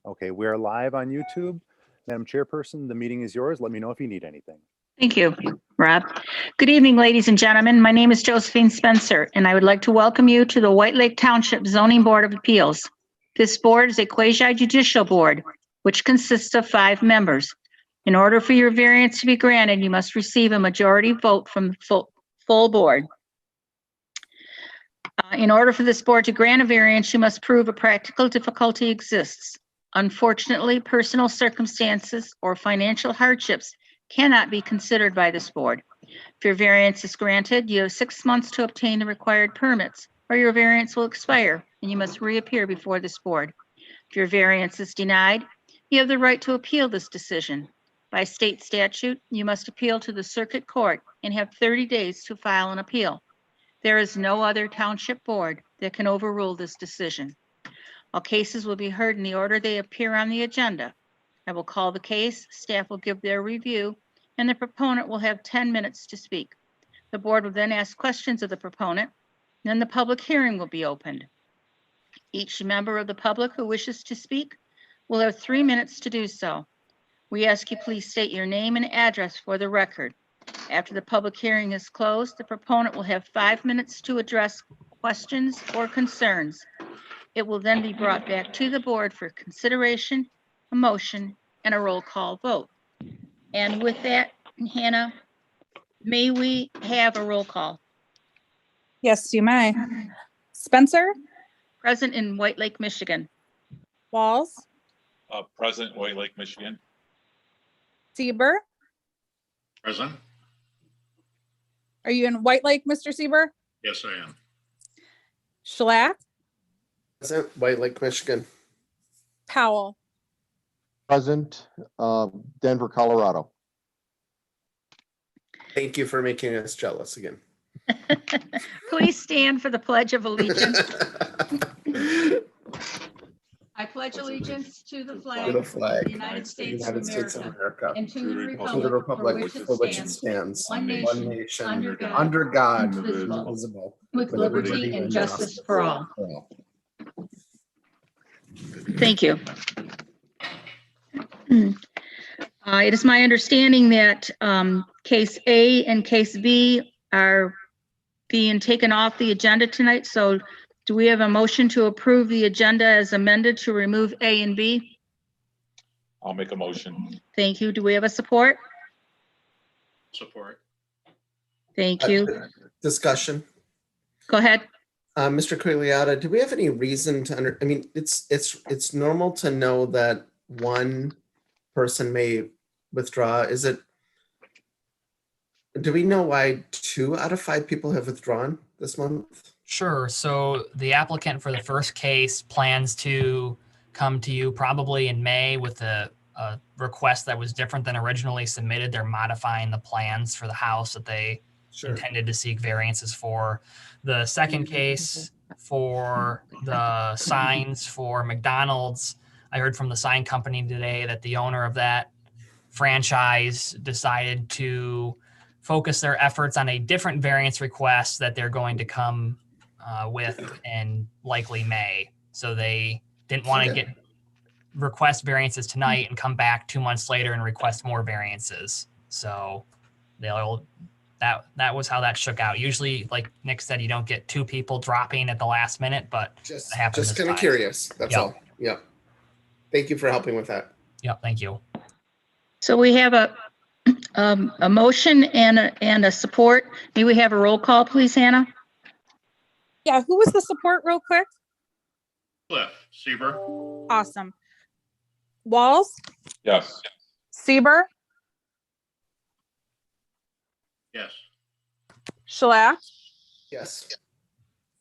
Okay, we are live on YouTube. Madam Chairperson, the meeting is yours. Let me know if you need anything. Thank you, Rob. Good evening, ladies and gentlemen. My name is Josephine Spencer, and I would like to welcome you to the White Lake Township Zoning Board of Appeals. This board is a quasi-judicial board, which consists of 5 members. In order for your variance to be granted, you must receive a majority vote from the full board. In order for this board to grant a variance, you must prove a practical difficulty exists. Unfortunately, personal circumstances or financial hardships cannot be considered by this board. If your variance is granted, you have 6 months to obtain the required permits, or your variance will expire and you must reappear before this board. If your variance is denied, you have the right to appeal this decision. By state statute, you must appeal to the circuit court and have 30 days to file an appeal. There is no other township board that can overrule this decision. All cases will be heard in the order they appear on the agenda. I will call the case, staff will give their review, and the proponent will have 10 minutes to speak. The board will then ask questions of the proponent, then the public hearing will be opened. Each member of the public who wishes to speak will have 3 minutes to do so. We ask you please state your name and address for the record. After the public hearing is closed, the proponent will have 5 minutes to address questions or concerns. It will then be brought back to the board for consideration, a motion, and a roll call vote. And with that, Hannah, may we have a roll call? Yes, you may. Spencer, Present in White Lake, Michigan. Walls, Present, White Lake, Michigan. Sieber. Present. Are you in White Lake, Mr. Sieber? Yes, I am. Schlack, Present, White Lake, Michigan. Powell. Present, Denver, Colorado. Thank you for making us jealous again. Please stand for the Pledge of Allegiance. I pledge allegiance to the flag To the of flag, the United States of United America and to the to the republic republic for which it stands, one nation, under God, indivisible, with liberty and justice for all. Thank you. It is my understanding that case A and case B are being taken off the agenda tonight. So do we have a motion to approve the agenda as amended to remove A and B? I'll make a motion. Thank you. Do we have a support? Support. Thank you. Discussion. Go ahead. Mr. Quiliata, do we have any reason to I mean, it's normal to know that one person may withdraw. Do we know why 2 out of 5 people have withdrawn this month? Sure. So the applicant for the first case plans to come to you probably in May with a request that was different than originally submitted. They're modifying the plans for the house that they intended to seek variances for. The second case for the signs for McDonald's, I heard from the sign company today that the owner of that franchise decided to focus their efforts on a different variance request that they're going to come with in likely May. So they didn't want to request variances tonight and come back 2 months later and request more variances. So that was how that shook out. Usually, like Nick said, you don't get 2 people dropping at the last minute, but Just happens kind of curious. That's all. Yeah. Thank you for helping with that. Yep. Thank you. So we have a motion and a support. May we have a roll call, please, Hannah? Yeah, who was the support real quick? Cliff, Sieber. Awesome. Walls, Yes. Sieber, Yes. Schlack, Yes.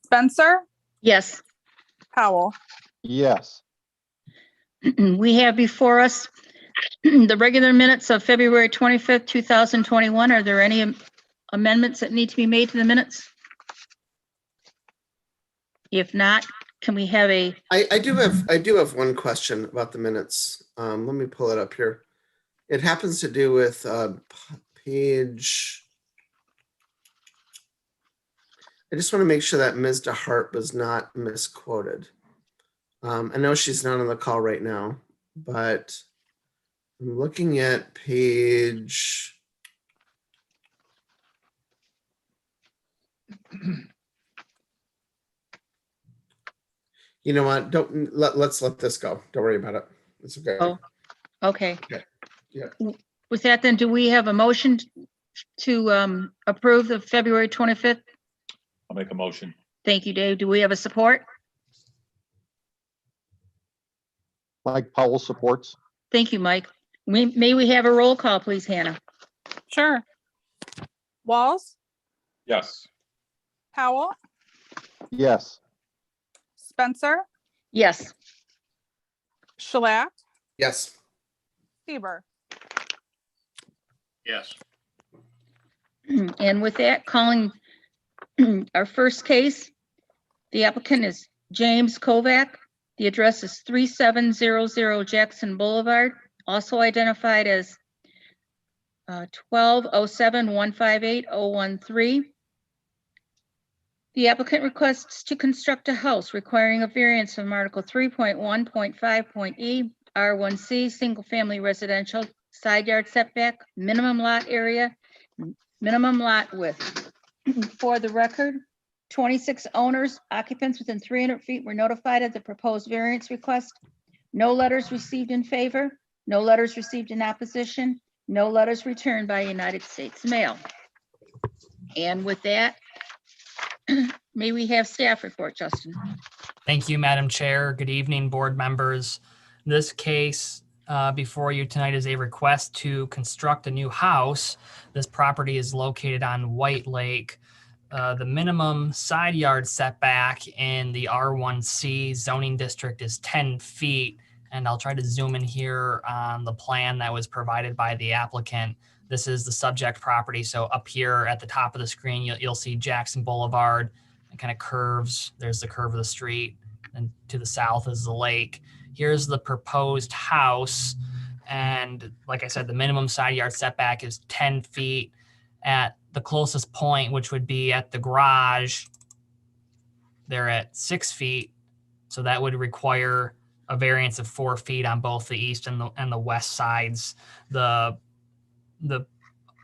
Spencer, Yes. Powell. Yes. We have before us the regular minutes of February 25th, 2021. Are there any amendments that need to be made to the minutes? If not, can we have a, I do have one question about the minutes. Let me pull it up here. It happens to do with page. I just want to make sure that Ms. DeHart was not misquoted. I know she's not on the call right now. but I'm looking at page. You know what? Let's let this go. Don't worry about it. It's okay. Oh, okay. Okay. Yeah. With that, then, do we have a motion to approve the February 25th? I'll make a motion. Thank you, Dave. Do we have a support? Mike Powell supports. Thank you, Mike. May we have a roll call, please, Hannah? Sure. Walls, Yes. Powell, Yes. Spencer, Yes. Shalat, Yes. Seaver. Yes. And with that, calling our first case, the applicant is James Kovac. The address is 3700 Jackson Boulevard, also identified as 1207-158-013. The applicant requests to construct a house requiring a variance from Article 3.1.5.e R1C, single-family residential, side yard setback, minimum lot area, minimum lot width. For the record, 26 owners, occupants within 300 feet were notified of the proposed variance request. No letters received in favor, no letters received in opposition, no letters returned by United States Mail. And with that, may we have staff report, Justin? Thank you, Madam Chair. Good evening, board members. This case before you tonight is a request to construct a new house. This property is located on White Lake. The minimum side yard setback in the R1C zoning district is 10 feet. And I'll try to zoom in here on the plan that was provided by the applicant. This is the subject property. So up here at the top of the screen, you'll see Jackson Boulevard. It kind of curves. There's the curve of the street. And to the south is the lake. Here's the proposed house. And like I said, the minimum side yard setback is 10 feet. At the closest point, which would be at the garage, they're at 6 feet. So that would require a variance of 4 feet on both the east and the west sides. The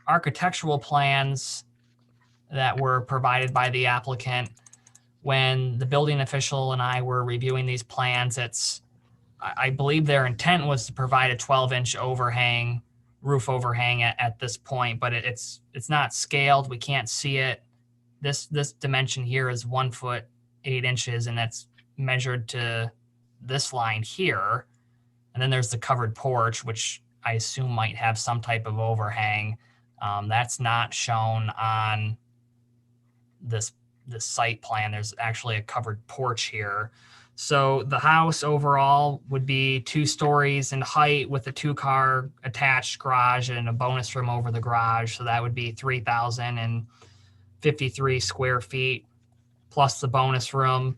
architectural plans that were provided by the applicant, when the building official and I were reviewing these plans, I believe their intent was to provide a 12-inch overhang, roof overhang at this point, but it's not scaled. We can't see it. This dimension here is 1 foot 8 inches, and that's measured to this line here. And then there's the covered porch, which I assume might have some type of overhang. That's not shown on this site plan. There's actually a covered porch here. So the house overall would be 2 stories in height with a 2-car attached garage and a bonus room over the garage. So that would be 3,053 square feet plus the bonus room.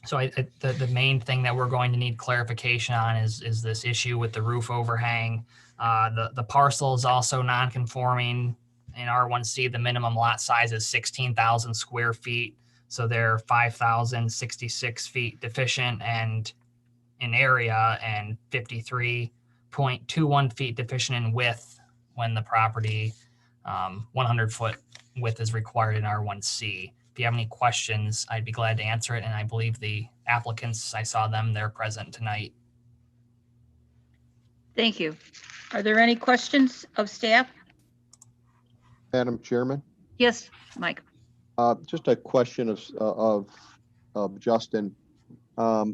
So the main thing that we're going to need clarification on is this issue with the roof overhang. The parcel is also non-conforming. In R1C, the minimum lot size is 16,000 square feet. So they're 5,066 feet deficient and in area and 53.21 feet deficient in width when the property 100-foot width is required in R1C. If you have any questions, I'd be glad to answer it. And I believe the applicants, I saw them, they're present tonight. Thank you. Are there any questions of staff? Madam Chairman, Yes, Mike. just a question of Justin. I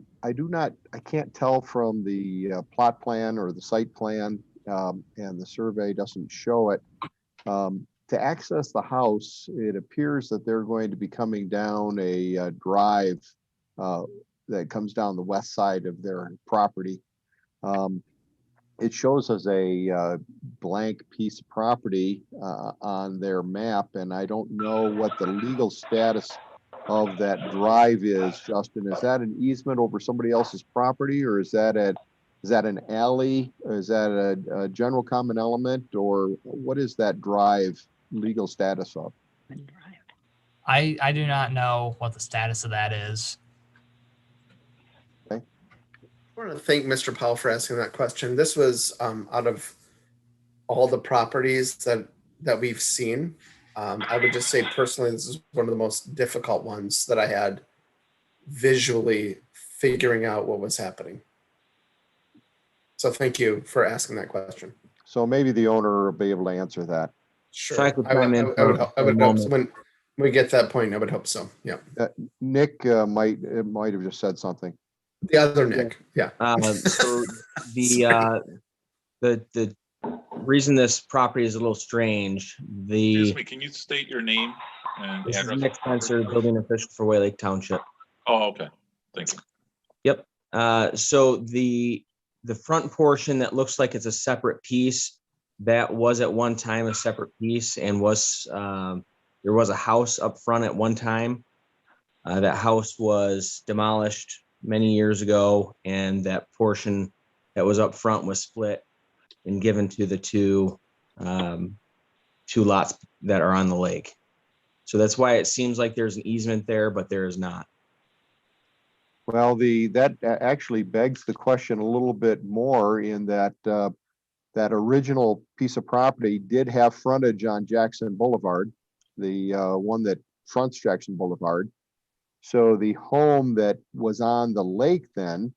can't tell from the plot plan or the site plan, and the survey doesn't show it. To access the house, it appears that they're going to be coming down a drive that comes down the west side of their property. It shows as a blank piece of property on their map, and I don't know what the legal status of that drive is. Justin, is that an easement over somebody else's property, or is that an alley? Or is that a general common element, or what is that drive legal status of? I do not know what the status of that is. Okay. I want to thank Mr. Powell for asking that question. This was out of all the properties that we've seen. I would just say personally, this is one of the most difficult ones that I had visually figuring out what was happening. So thank you for asking that question. So maybe the owner will be able to answer that. Sure. If I could I would, chime in I would, for I would a hope so. moment. When we get to that point, I would hope so. Yeah. Nick might have just said something. The other Nick. Yeah. So the reason this property is a little strange, Excuse me, can you state your name and this is address? Nick Spencer, building official for Wayne Township. Oh, okay. Thank you. Yep. So the front portion that looks like it's a separate piece, that was at one time a separate piece and was there was a house up front at one time. That house was demolished many years ago, and that portion that was up front was split and given to the two lots that are on the lake. So that's why it seems like there's an easement there, but there is not. Well, that actually begs the question a little bit more in that that original piece of property did have frontage on Jackson Boulevard, the one that fronts Jackson Boulevard. So the home that was on the lake then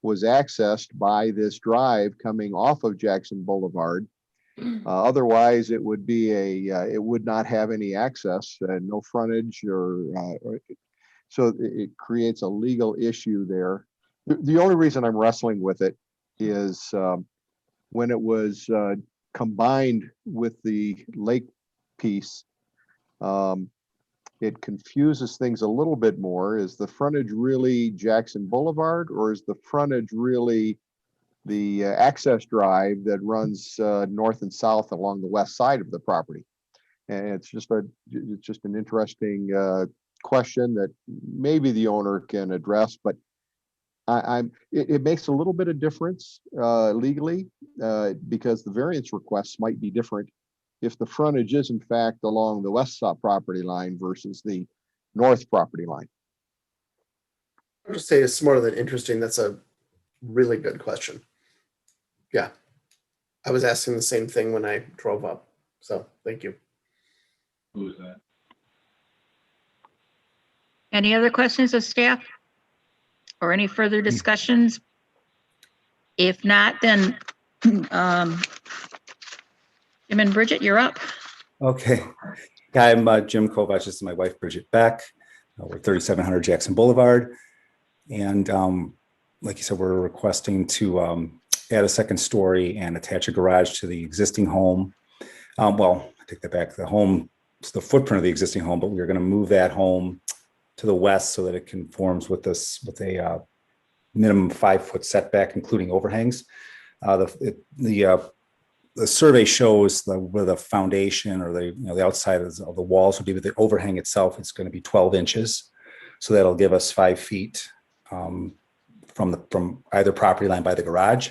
was accessed by this drive coming off of Jackson Boulevard. Otherwise, it would be it would not have any access, no frontage, so it creates a legal issue there. The only reason I'm wrestling with it is when it was combined with the lake piece, it confuses things a little bit more. Is the frontage really Jackson Boulevard, or is the frontage really the access drive that runs north and south along the west side of the property? And it's just an interesting question that maybe the owner can address, but it makes a little bit of difference legally because the variance requests might be different if the frontage is in fact along the west side property line versus the north property line. I'll just say it's more than interesting. That's a really good question. Yeah. I was asking the same thing when I drove up. So thank you. Who is that? Any other questions of staff? Or any further discussions? If not, then Jim and Bridget, you're up. Okay. Hi, I'm Jim Kovach. This is my wife, Bridget Beck. We're 3700 Jackson Boulevard. And like you said, we're requesting to add a second story and attach a garage to the existing home. Well, I take that back. The home is the footprint of the existing home, but we're going to move that home to the west so that it conforms with this, with a minimum 5-foot setback, including overhangs. The survey shows where the foundation or the outside of the walls would be, but the overhang itself is going to be 12 inches. So that'll give us 5 feet from either property line by the garage.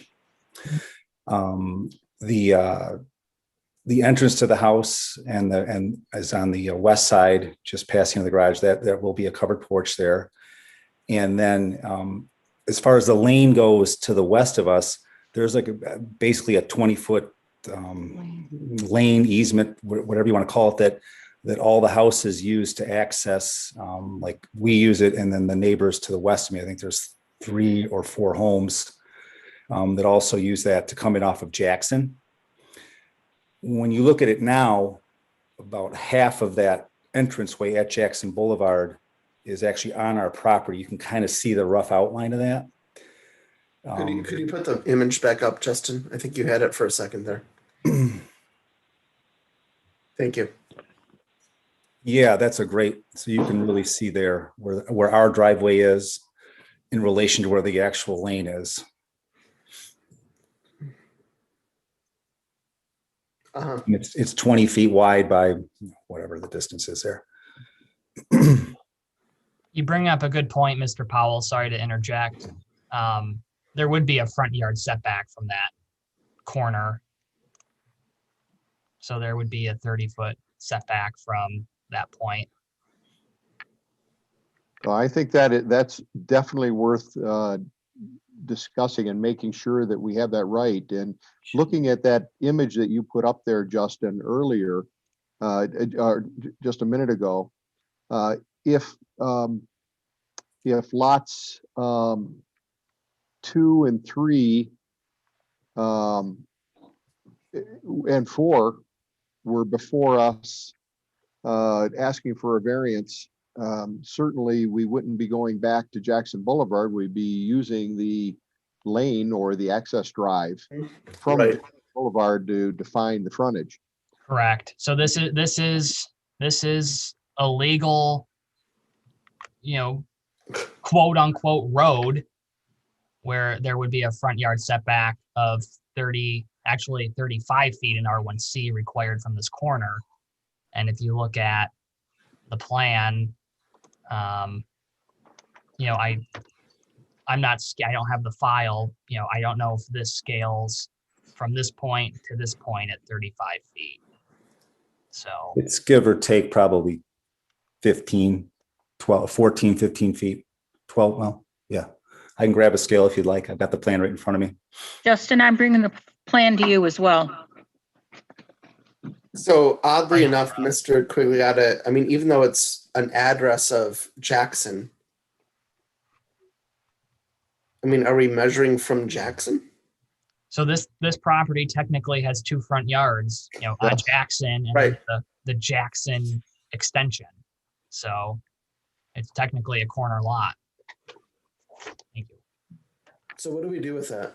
The entrance to the house and is on the west side, just passing the garage. That will be a covered porch there. And then as far as the lane goes to the west of us, there's basically a 20-foot lane easement, whatever you want to call it, that all the houses use to access, like we use it, and then the neighbors to the west of me, I think there's 3 or 4 homes that also use that to come in off of Jackson. When you look at it now, about half of that entranceway at Jackson Boulevard is actually on our property. You can kind of see the rough outline of that. Could you put the image back up, Justin? I think you had it for a second there. Thank you. Yeah, that's a great, so you can really see there where our driveway is in relation to where the actual lane is. It's 20 feet wide by whatever the distance is there. You bring up a good point, Mr. Powell. Sorry to interject. There would be a front yard setback from that corner. So there would be a 30-foot setback from that point. So I think that's definitely worth discussing and making sure that we have that right. And looking at that image that you put up there, Justin, earlier, just a minute ago, if lots 2 and 3 and 4 were before us asking for a variance, certainly we wouldn't be going back to Jackson Boulevard. We'd be using the lane or the access drive from Right. Jackson Boulevard to define the frontage. Correct. So this is a legal, quote unquote road where there would be a front yard setback of 35 feet in R1C required from this corner. And if you look at the plan, I don't have the file, I don't know if this scales from this point to this point at 35 feet. So It's give or take probably 15, 12, 14, 15 feet, 12. Well, yeah, I can grab a scale if you'd like. I've got the plan right in front of me. Justin, I'm bringing the plan to you as well. So oddly enough, Mr. Quigliotta, I mean, even though it's an address of Jackson, I mean, are we measuring from Jackson? So this property technically has 2 front yards, on Yes. Jackson and Right. the Jackson extension. So it's technically a corner lot. Thank you. So what do we do with that?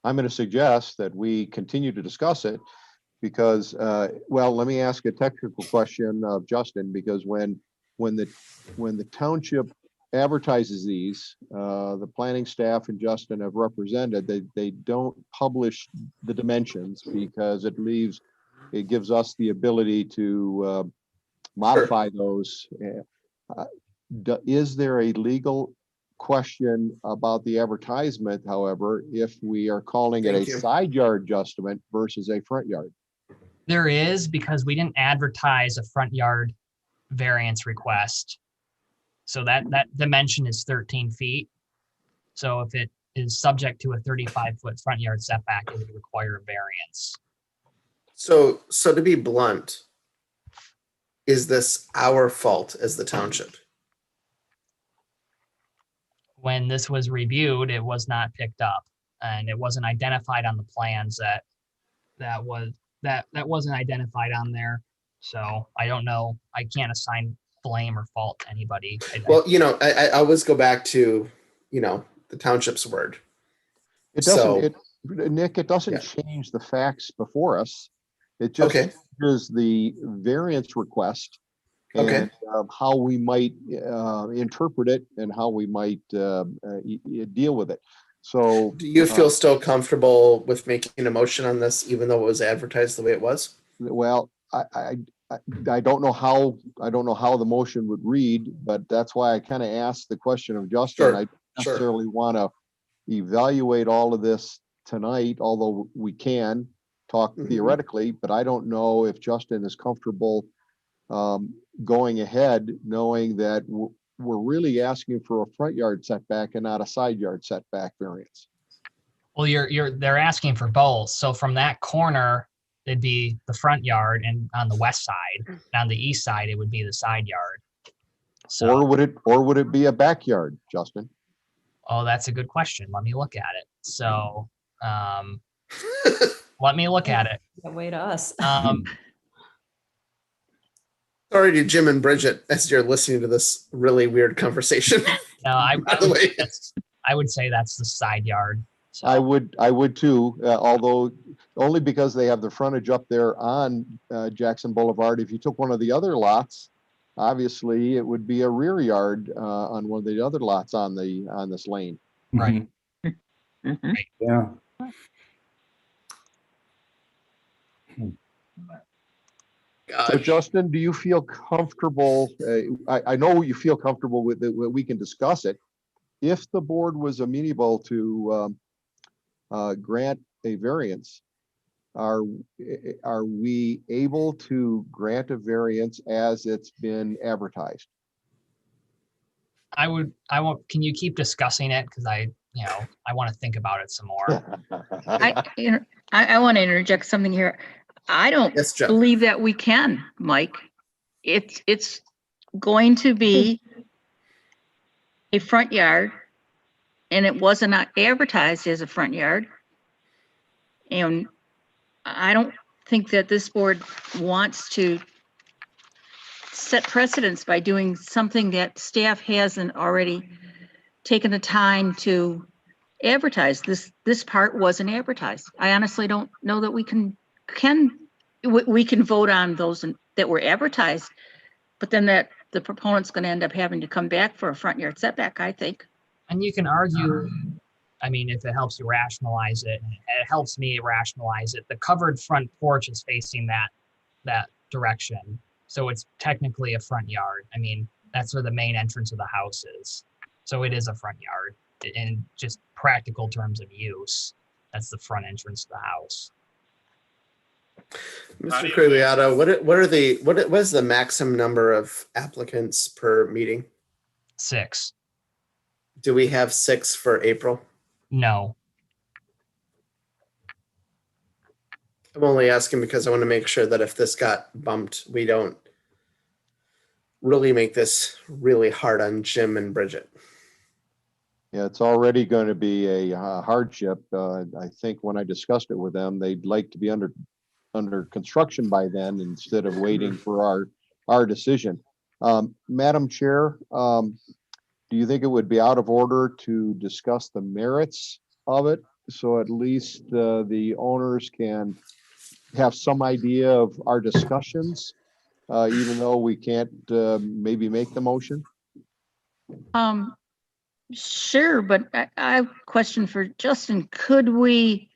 I'm going to suggest that we continue to discuss it because, let me ask a technical question of Justin, because when the township advertises these, the planning staff and Justin have represented, they don't publish the dimensions because it gives us the ability to modify those. Is there a legal question about the advertisement, however, if we are calling it Thank a you. side yard adjustment versus a front yard? There is, because we didn't advertise a front yard variance request. So that dimension is 13 feet. So if it is subject to a 35-foot front yard setback, it would require a variance. So to be blunt, is this our fault as the township? When this was reviewed, it was not picked up, and it wasn't identified on the plans that wasn't identified on there. So I don't know. I can't assign blame or fault to anybody. Well, I always go back to, the township's word. It So- doesn't, Nick, it doesn't Yeah. change the facts before us. It just Okay. changes the variance request Okay. and how we might interpret it and how we might deal with it. So Do you feel still comfortable with making a motion on this, even though it was advertised the way it was? well, I don't know how the motion would read, but that's why I kind of asked the question of Justin. Sure, I don't sure. necessarily want to evaluate all of this tonight, although we can talk Mhm. theoretically, but I don't know if Justin is comfortable going ahead, knowing that we're really asking for a front yard setback and not a side yard setback variance. Well, they're asking for both. So from that corner, it'd be the front yard, and on the west side, and on the east side, it would be the side yard. So, Or would it be a backyard, Justin? oh, that's a good question. Let me look at it. So, let me look at it. Wait to us. Sorry to Jim and Bridget as you're listening to this really weird conversation. No, I By the way. would say that's the side yard. So, I would too, although only because they have the frontage up there on Jackson Boulevard. If you took one of the other lots, obviously it would be a rear yard on one of the other lots on this lane. Right. Mhm. Yeah. So Gosh. Justin, do you feel comfortable? I know you feel comfortable with it. We can discuss it. If the board was amenable to grant a variance, are we able to grant a variance as it's been advertised? I won't, can you keep discussing it? Because I want to think about it some more. I want to interject something here. I don't Yes, Jeff. believe that we can, Mike. It's going to be a front yard, and it wasn't advertised as a front yard. And I don't think that this board wants to set precedents by doing something that staff hasn't already taken the time to advertise. This part wasn't advertised. I honestly don't know that we can vote on those that were advertised, but then that the proponent's going to end up having to come back for a front yard setback, I think. And you can argue, I mean, if it helps you rationalize it, and it helps me rationalize it, the covered front porch is facing that direction. So it's technically a front yard. I mean, that's where the main entrance of the house is. So it is a front yard in just practical terms of use. That's the front entrance to the house. Mr. Quagliata, what is the maximum number of applicants per meeting? 6. Do we have 6 for April? No. I'm only asking because I want to make sure that if this got bumped, we don't really make this really hard on Jim and Bridget. Yeah, it's already going to be a hardship. I think when I discussed it with them, they'd like to be under construction by then instead of waiting for our decision. Madam Chair, do you think it would be out of order to discuss the merits of it? So at least the owners can have some idea of our discussions, even though we can't maybe make the motion? Sure, but I have a question for Justin. Could we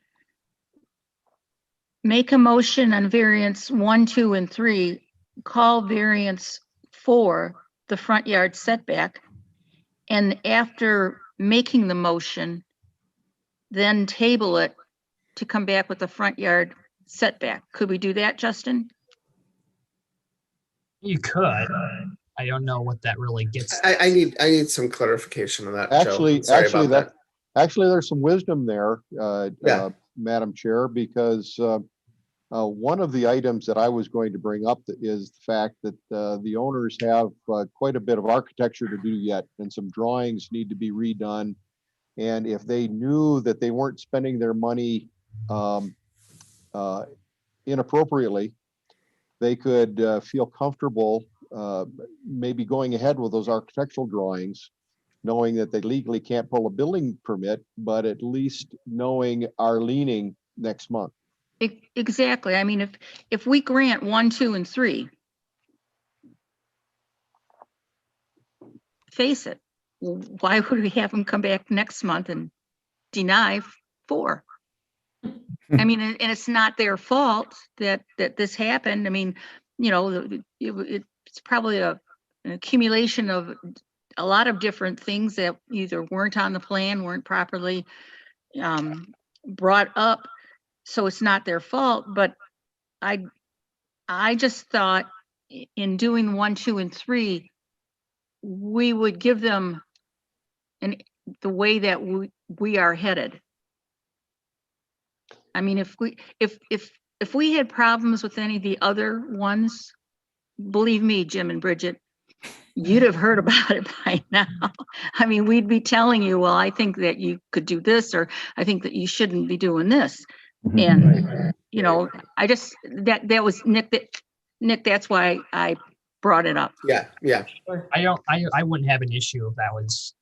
make a motion on variance 1, 2, and 3, call variance 4 the front yard setback, and after making the motion, then table it to come back with the front yard setback? Could we do that, Justin? You could. I don't know what that really gets. I need some clarification on that. Actually, Joe. Sorry about that. Actually, there's some wisdom there, Yeah. Madam Chair, because one of the items that I was going to bring up is the fact that the owners have quite a bit of architecture to do yet, and some drawings need to be redone. And if they knew that they weren't spending their money inappropriately, they could feel comfortable maybe going ahead with those architectural drawings, knowing that they legally can't pull a building permit, but at least knowing our leaning next month. Exactly. I mean, if we grant 1, 2, and 3, face it, why would we have them come back next month and deny 4? I mean, and it's not their fault that this happened. I mean, it's probably an accumulation of a lot of different things that either weren't on the plan, weren't properly brought up. So it's not their fault, but I just thought in doing 1, 2, and 3, we would give them the way that we are headed. I mean, if we had problems with any of the other ones, believe me, Jim and Bridget, you'd have heard about it by now. I mean, we'd be telling you, well, I think that you could do this, or I think that you shouldn't be doing this. And, I just, that was Nick, that's why I brought it up. Yeah. I wouldn't have an issue if that was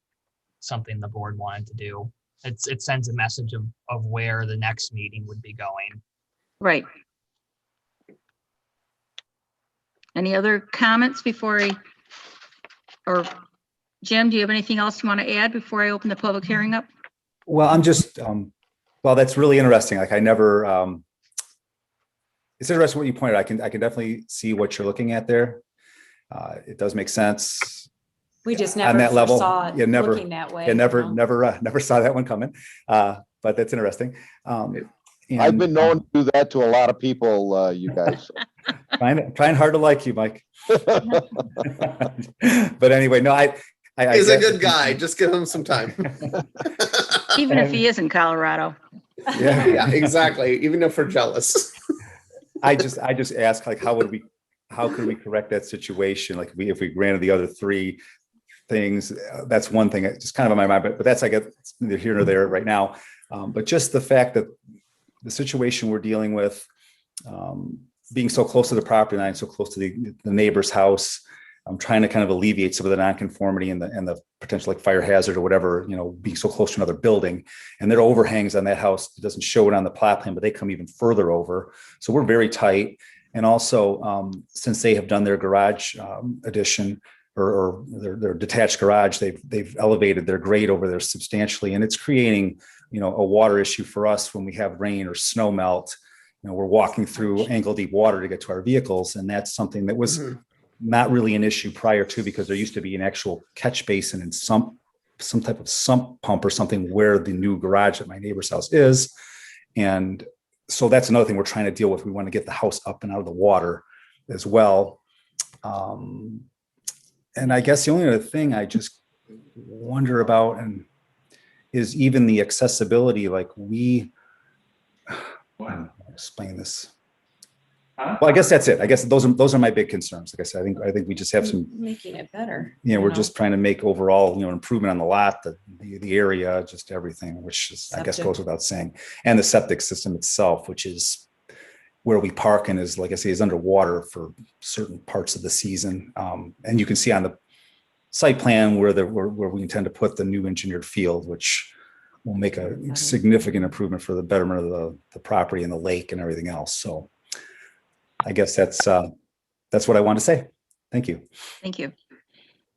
something the board wanted to do. It sends a message of where the next meeting would be going. Right. Any other comments or Jim, do you have anything else you want to add before I open the public hearing up? Well, I'm just, well, that's really interesting. Like I never, it's interesting what you pointed out. I can definitely see what you're looking at there. It does make sense. We just on never that level. saw it looking that way. Never saw that one coming. But that's interesting. I've been known to do that to a lot of people, you guys. Trying hard to like you, Mike. But anyway, no, He's a good guy. Just give him some time. Even if he is in Colorado. Yeah. Yeah, exactly. Even if we're jealous. I just ask, like, how could we correct that situation? Like, if we granted the other three things, that's one thing. It's just kind of on my mind, but that's, I guess, neither here nor there right now. But just the fact that the situation we're dealing with, being so close to the property line, so close to the neighbor's house, I'm trying to kind of alleviate some of the nonconformity and the potential like fire hazard or whatever, being so close to another building. And there are overhangs on that house. It doesn't show it on the plot plan, but they come even further over. So we're very tight. And also, since they have done their garage addition or their detached garage, they've elevated their grade over there substantially. And it's creating, a water issue for us when we have rain or snow melt. We're walking through ankle deep water to get to our vehicles. And that's something that was not really an issue prior to, because there used to be an actual catch basin and some type of sump pump or something where the new garage at my neighbor's house is. And so that's another thing we're trying to deal with. We want to get the house up and out of the water as well. And I guess the only other thing I just wonder about is even the accessibility. Like explain this. Well, I guess that's it. I guess those are my big concerns. Like I said, I think we just have some Making it better. we're just trying to make overall, improvement on the lot, the area, just everything, which is, I guess, Septic. goes without saying. And the septic system itself, which is where we park and is, like I say, is underwater for certain parts of the season. And you can see on the site plan where we intend to put the new engineered field, which will make a significant improvement for the betterment of the property and the lake and everything else. So I guess that's what I want to say. Thank you. Thank you.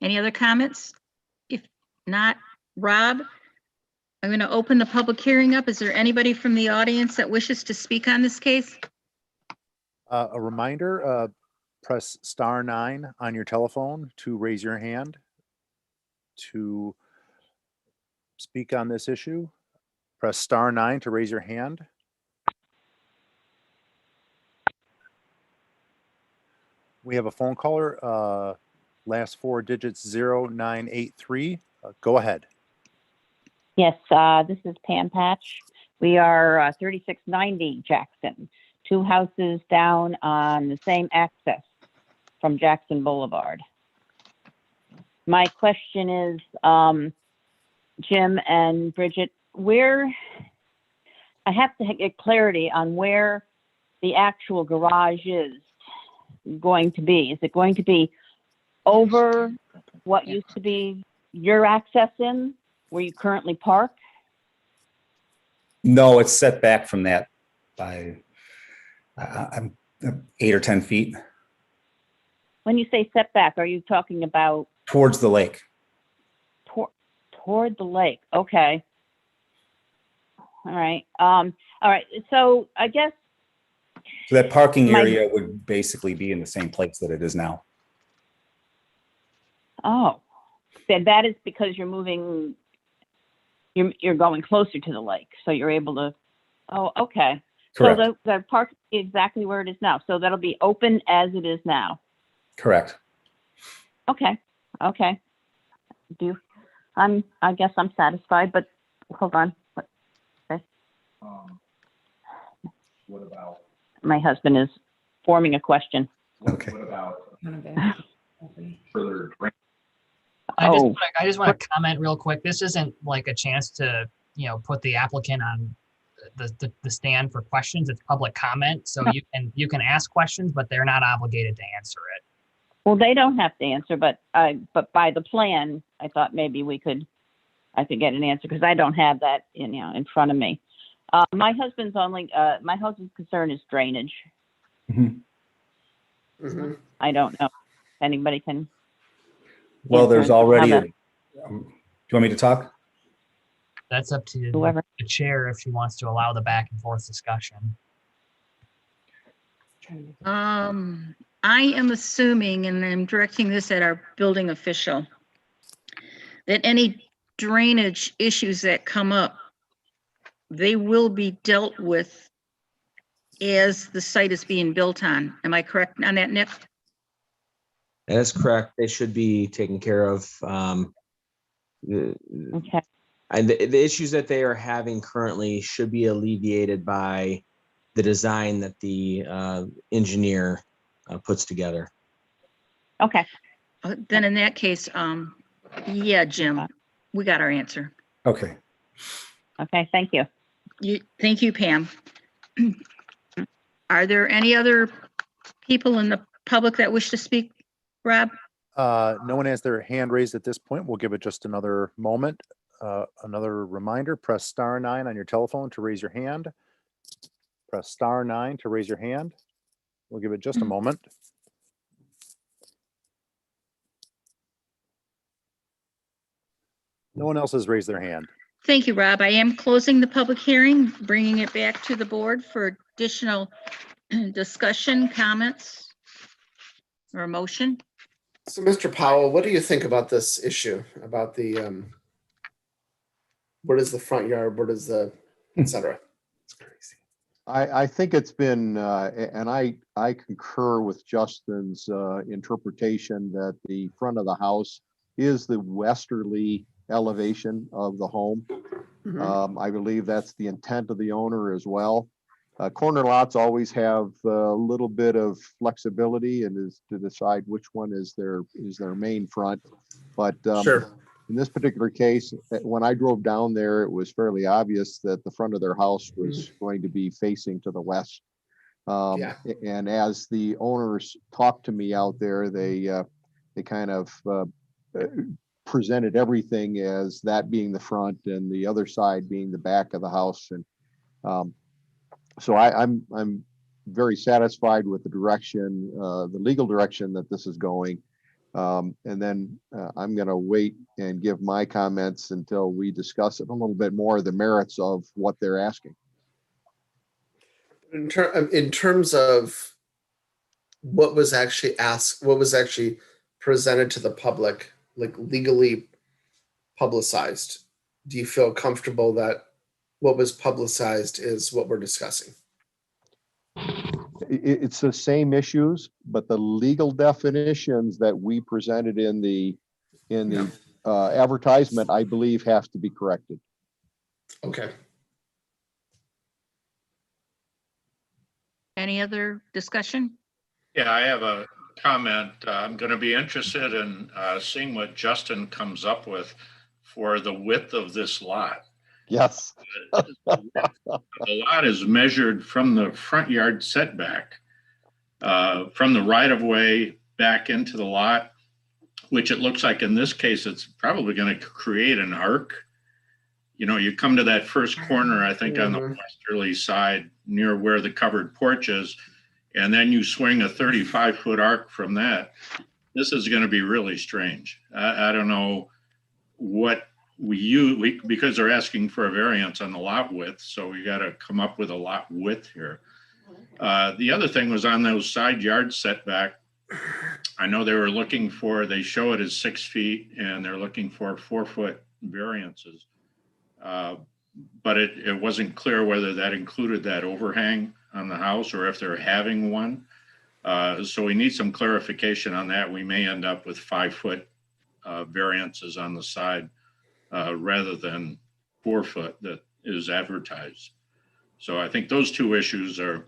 Any other comments? If not, Rob, I'm going to open the public hearing up. Is there anybody from the audience that wishes to speak on this case? A reminder, press *9 on your telephone to raise your hand to speak on this issue. Press *9 to raise your hand. We have a phone caller, last four digits 0983. Go ahead. Yes, this is Pam Patch. We are 3690 Jackson, two houses down on the same access from Jackson Boulevard. My question is, Jim and Bridget, I have to get clarity on where the actual garage is going to be. Is it going to be over what used to be your access in where you currently park? No, it's set back from that by I'm 8 or 10 feet When you say setback, are you talking about towards the lake. toward the lake? Okay. All right. All right. So I guess So that parking area would basically be in the same place that it is now. then that is because you're moving. You're going closer to the lake, so you're able to. Oh, okay. Correct. So the park is exactly where it is now. So that'll be open as it is now. Correct. Okay. Okay. I guess I'm satisfied, but hold on. Okay. What about? My husband is forming a question. Okay. What about Kind of further? I just want to comment real quick. This isn't like a chance to, put the applicant on the stand for questions. It's public comment. So you can ask questions, but they're not obligated to answer it. Well, they don't have to answer, but by the plan, I thought maybe I could get an answer because I don't have that in front of me. My husband's concern is drainage. Mm-hmm. Mhm. I don't know if anybody can. Well, there's answer already. how Do you want me to talk? That's up to Whoever. the chair if she wants to allow the back and forth discussion. I am assuming, and I'm directing this at our building official, that any drainage issues that come up, they will be dealt with as the site is being built on. Am I correct on that, Nick? That is correct. They should be taken care of. Okay. And the issues that they are having currently should be alleviated by the design that the engineer puts together. Okay, Then in that case, yeah, Jim, we got our answer. Okay. okay, thank you. Thank you, Pam. Are there any other people in the public that wish to speak, Rob? No one has their hand raised at this point. We'll give it just another moment. Another reminder, press star 9 on your telephone to raise your hand. Press star 9 to raise your hand. We'll give it just a moment. No one else has raised their hand. Thank you, Rob. I am closing the public hearing, bringing it back to the board for additional discussion, comments, or a motion. So, Mr. Powell, what do you think about this issue about the what is the front yard, what is the et cetera? It's crazy. I think it's been, and I concur with Justin's interpretation that the front of the house is the westerly elevation of the home. I believe that's the intent of the owner as well. Corner lots always have a little bit of flexibility and is to decide which one is their main front. But Sure. in this particular case, when I drove down there, it was fairly obvious that the front of their house was going to be facing to the west. Yeah. And as the owners talked to me out there, they kind of presented everything as that being the front and the other side being the back of the house. And so I'm very satisfied with the direction, the legal direction that this is going. And then I'm going to wait and give my comments until we discuss it a little bit more, the merits of what they're asking. In terms of what was actually asked, what was actually presented to the public, like legally publicized, do you feel comfortable that what was publicized is what we're discussing? It's the same issues, but the legal definitions that we presented in the advertisement, I believe, have to be corrected. Okay. Any other discussion? Yeah, I have a comment. I'm going to be interested in seeing what Justin comes up with for the width of this lot. Yes. The lot is measured from the front yard setback, from the right of way back into the lot, which it looks like in this case, it's probably going to create an arc. You know, you come to that first corner, I think on the westerly side near where the covered porch is, and then you swing a 35-foot arc from that. This is going to be really strange. I don't know what we use, because they're asking for a variance on the lot width, so we got to come up with a lot width here. The other thing was on those side yard setback. I know they were looking for, they show it as 6 feet, and they're looking for 4-foot variances. But it wasn't clear whether that included that overhang on the house or if they're having one. So we need some clarification on that. We may end up with 5-foot variances on the side rather than 4-foot that is advertised. So I think those two issues are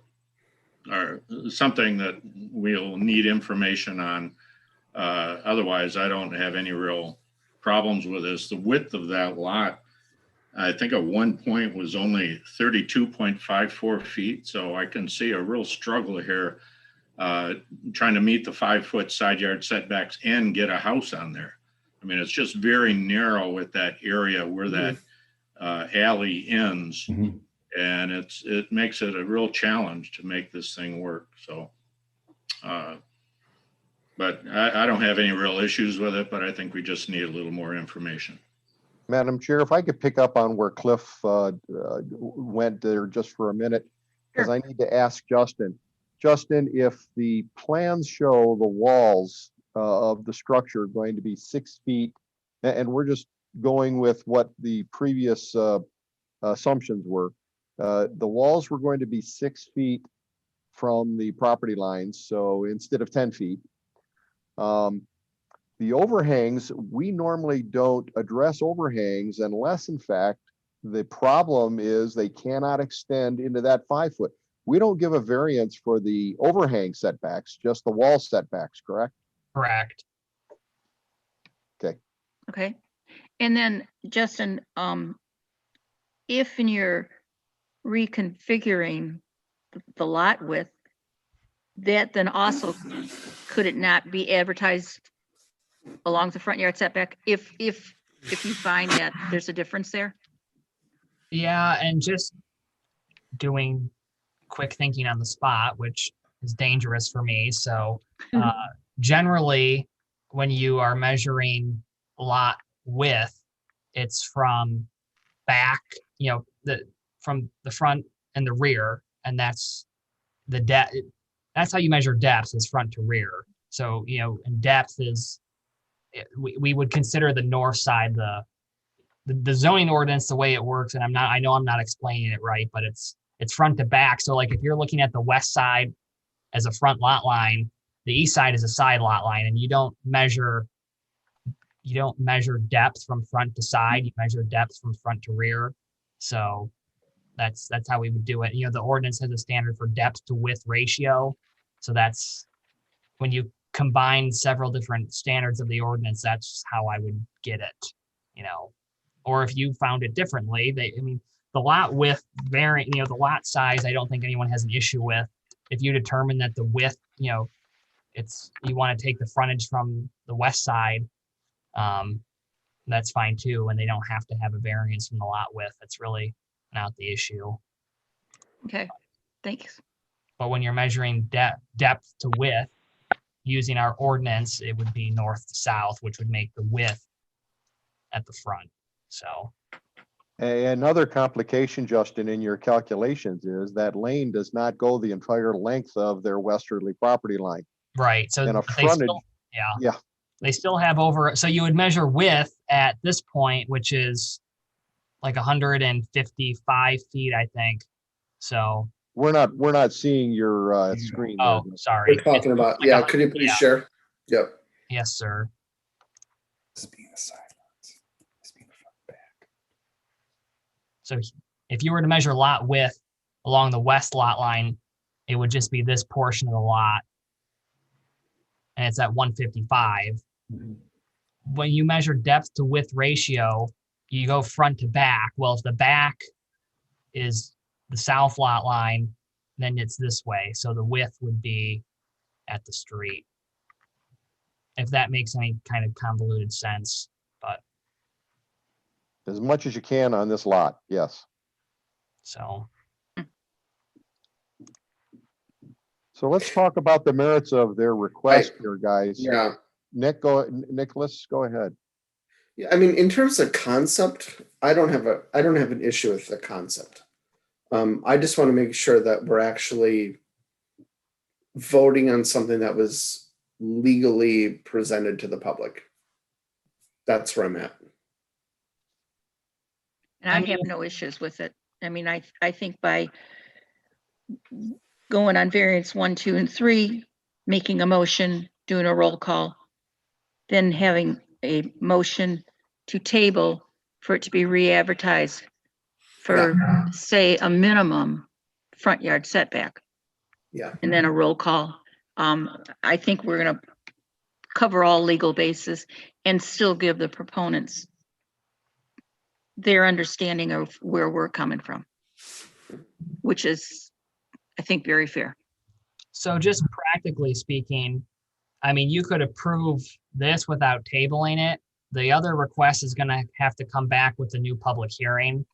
something that we'll need information on. Otherwise, I don't have any real problems with this. The width of that lot, I think at one point was only 32.54 feet. So I can see a real struggle here trying to meet the 5-foot side yard setbacks and get a house on there. I mean, it's just very narrow with that area where that alley ends. And it makes it a real challenge to make this thing work. So, but I don't have any real issues with it, but I think we just need a little more information. Madam Chair, if I could pick up on where Cliff went there just for a minute, because I need to ask Justin. Justin, if the plans show the walls of the structure going to be 6 feet, and we're just going with what the previous assumptions were, the walls were going to be 6 feet from the property lines, so instead of 10 feet. The The overhangs, we normally don't address overhangs unless in fact, the problem is they cannot extend into that 5 foot. We don't give a variance for the overhang setbacks, just the wall setbacks, correct? Correct. Okay. And then Justin, if in your reconfiguring the lot width, that then also, could it not be advertised along the front yard setback if you find that there's a difference there? Yeah, and just doing quick thinking on the spot, which is dangerous for me. So generally, when you are measuring lot width, it's from back, from the front and the rear, and that's the depth. That's how you measure depth, is front to rear. So, and depth is, we would consider the north side, the zoning ordinance, the way it works, and I know I'm not explaining it right, but it's front to back. So like if you're looking at the west side as a front lot line, the east side is a side lot line, and you don't measure depth from front to side, you measure depth from front to rear. So that's how we would do it. The ordinance has a standard for depth to width ratio. So that's when you combine several different standards of the ordinance, that's how I would get it, or if you found it differently, the lot width variant, the lot size, I don't think anyone has an issue with. If you determine that the width, you want to take the frontage from the west side, that's fine too. And they don't have to have a variance from the lot width. That's really not the issue. Okay, thanks. But when you're measuring depth to width, using our ordinance, it would be north to south, which would make the width at the front. So Another complication, Justin, in your calculations is that lane does not go the entire length of their westerly property line. right. So And a they frontage, still, yeah, they still have so you would measure width at this point, which is like 155 feet, I think. So we're not seeing your screen. oh, there. sorry. We're talking about, Like yeah, 100 could you please yeah. share? Yep. Yes, sir. This being a side lot, this being a front back. So if you were to measure lot width along the west lot line, it would just be this portion of the lot. And it's at 155. Mhm. When you measure depth to width ratio, you go front to back. Well, if the back is the south lot line, then it's this way. So the width would be at the street. If that makes any kind of convoluted sense, but As much as you can on this lot, yes. so. So let's talk about the merits of their request here, guys. Yeah. Nicholas, go ahead. Yeah, I mean, in terms of concept, I don't have an issue with the concept. I just want to make sure that we're actually voting on something that was legally presented to the public. That's where I'm at. And I have no issues with it. I mean, I think by going on variance 1, 2, and 3, making a motion, doing a roll call, then having a motion to table for it to be re-advertised for, say, a minimum front yard setback. Yeah. And then a roll call. I think we're gonna cover all legal bases and still give the proponents their understanding of where we're coming from, which is, I think, very fair. So just practically speaking, I mean, you could approve this without tabling it. The other request is gonna have to come back with a new public hearing.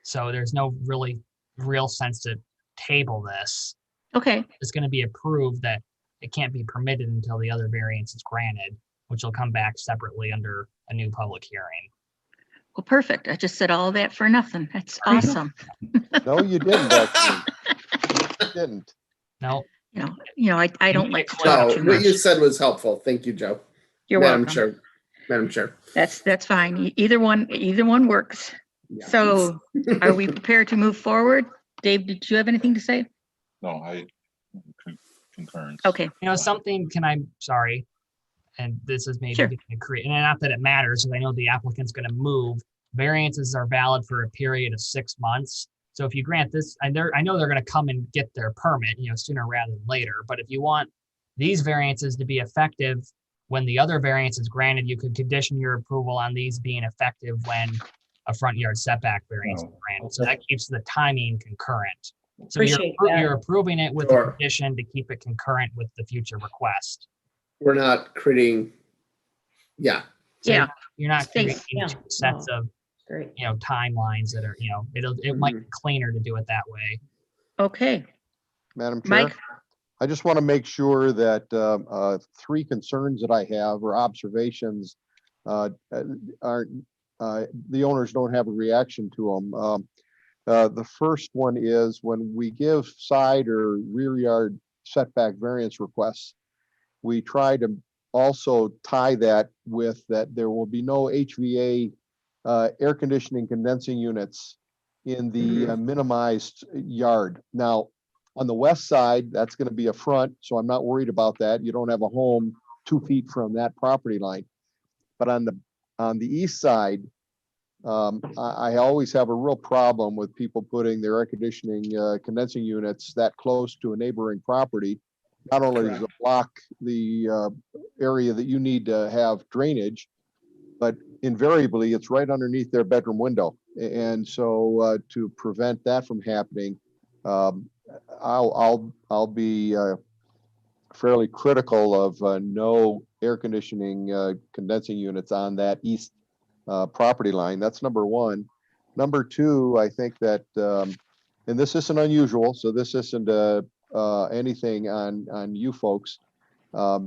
So there's no real sense to table this. Okay, It's gonna be approved that it can't be permitted until the other variance is granted, which will come back separately under a new public hearing. well, perfect. I just said all of that for nothing. That's awesome. No, you didn't, actually. You didn't. No, I don't like to No, talk too what much. you said was helpful. Thank you, Joe. You're Madam welcome. Chair. Madam Chair. That's fine. Either one works. Yeah. So are we prepared to move forward? Dave, did you have anything to say? No, I concurrence. Okay, something, sorry. and this is maybe Sure. going to create, and not that it matters, because I know the applicant's going to move. Variances are valid for a period of 6 months. So if you grant this, I know they're going to come and get their permit, sooner rather than later. But if you want these variances to be effective when the other variance is granted, you could condition your approval on these being effective when a front yard setback variance is granted. So that keeps the timing concurrent. So Appreciate that. you're approving it with the Sure. condition to keep it concurrent with the future request. We're not creating, yeah, So Yeah. you're not States. creating Yeah. two sets of, Great. timelines that are, it might be Mhm. cleaner to do it that way. Okay, Madam Chair, Mike? I just want to make sure that 3 concerns that I have or observations aren't, the owners don't have a reaction to them. The first one is when we give side or rear yard setback variance requests, we try to also tie that with that there will be no HVA air conditioning condensing units in the minimized yard. Now, on the west side, that's going to be a front, so I'm not worried about that. You don't have a home 2 feet from that property line. But on the east side, I always have a real problem with people putting their air conditioning condensing units that close to a neighboring property. Not only does it block the area that you need to have drainage, but invariably it's right underneath their bedroom window. And so to prevent that from happening, I'll be fairly critical of no air conditioning condensing units on that east property line. That's number one. Number two, I think that, and this isn't unusual, so this isn't anything on you folks,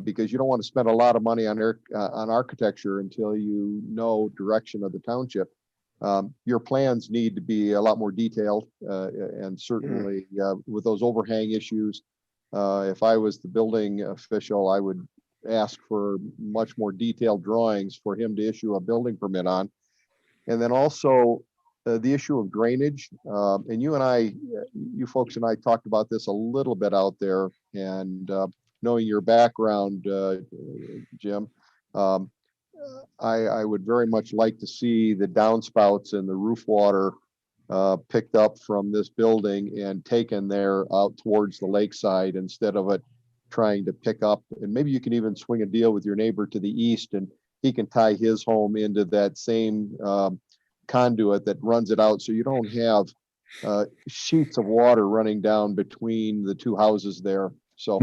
because you don't want to spend a lot of money on architecture until you know direction of the township. Your plans need to be a lot more detailed, and certainly with those overhang issues, if I was the building official, I would ask for much more detailed drawings for him to issue a building permit on. And then also the issue of drainage, and you folks and I talked about this a little bit out there, and knowing your background, Jim, I would very much like to see the downspouts and the roof water picked up from this building and taken there out towards the lakeside instead of it trying to pick up. And maybe you can even swing a deal with your neighbor to the east and he can tie his home into that same conduit that runs it out. So you don't have sheets of water running down between the two houses there. So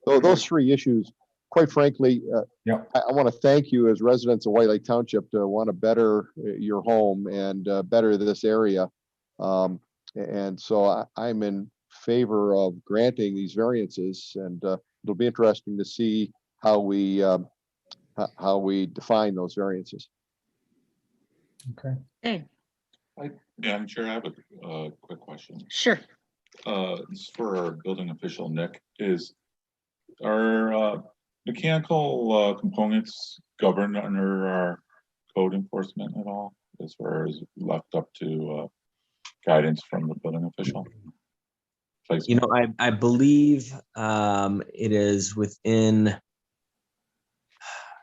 those 3 issues, quite frankly, I want to thank you as residents of White Lake Township to want to better your home and better this area. And so I'm in favor of granting these variances, and it'll be interesting to see how we define those variances. Okay. Hey, Madam Chair, I have a quick question. sure. This is for our building official, Nick. Are mechanical components governed under our code enforcement at all, as far as left up to guidance from the building official? I believe it is within,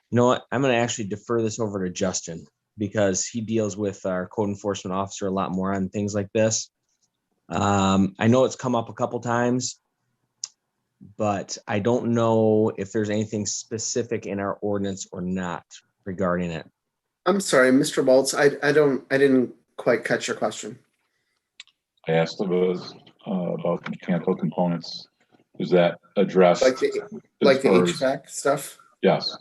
what, I'm going to actually defer this over to Justin because he deals with our code enforcement officer a lot more on things like this. I know it's come up a couple times, but I don't know if there's anything specific in our ordinance or not regarding it. I'm sorry, Mr. Waltz, I didn't quite catch your question. I asked about mechanical components. Is that addressed? Like the HVAC stuff? Yes,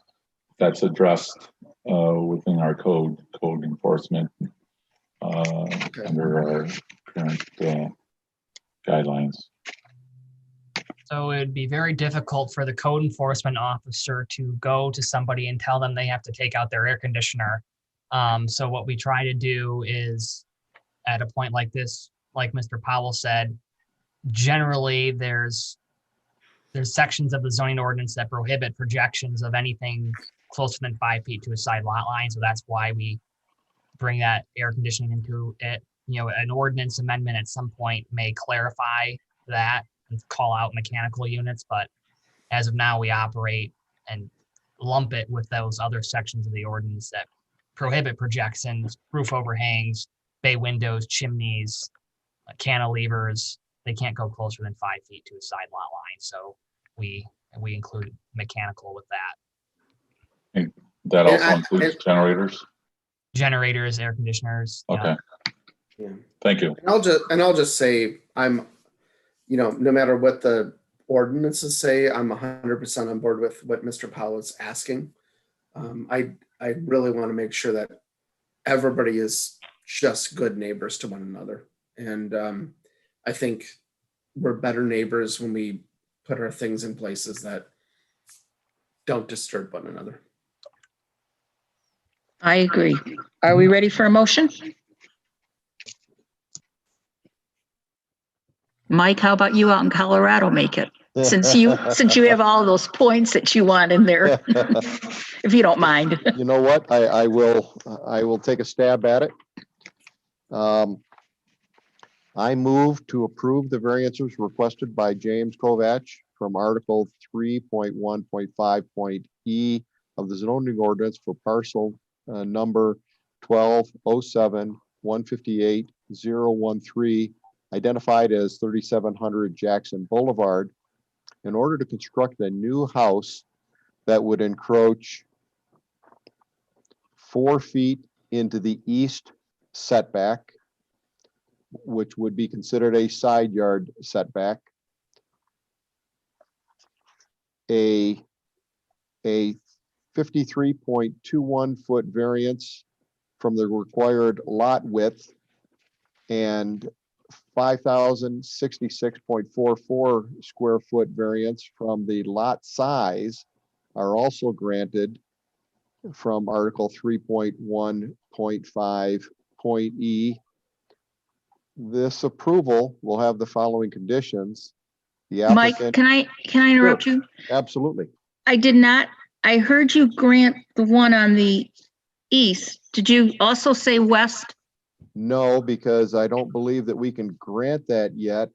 that's addressed within our code enforcement under our current guidelines. So it would be very difficult for the code enforcement officer to go to somebody and tell them they have to take out their air conditioner. So what we try to do is, at a point like this, like Mr. Powell said, generally there's sections of the zoning ordinance that prohibit projections of anything closer than 5 feet to a side lot line. So that's why we bring that air conditioning into it. An ordinance amendment at some point may clarify that and call out mechanical units, but as of now we operate and lump it with those other sections of the ordinance that prohibit projections, roof overhangs, bay windows, chimneys, cantilevers. They can't go closer than 5 feet to a side lot line. So we include mechanical with that. That Yeah, also includes generators. Generators, air conditioners. Okay, Yeah. thank you. And I'll just say, I'm, no matter what the ordinances say, I'm 100% on board with what Mr. Powell is asking. I really want to make sure that everybody is just good neighbors to one another. And I think we're better neighbors when we put our things in places that don't disturb one another. I agree. Are we ready for a motion? Mike, how about you out in Colorado make it? Since you have all those points that you want in there, if you don't mind. You know what? I will take a stab at it. I move to approve the variances requested by James Kovach from Article 3.1.5.e of the zoning ordinance for parcel number 1207-158-013, identified as 3700 Jackson Boulevard, in order to construct a new house that would encroach 4 feet into the east setback, which would be considered a side yard setback, a 53.21 foot variance from the required lot width, and 5,066.44 square foot variance from the lot size are also granted from Article 3.1.5.e. This approval will have the following conditions. The Mike, applicant. can I interrupt you? Absolutely. I heard you grant the one on the east. Did you also say west? No, because I don't believe that we can grant that yet,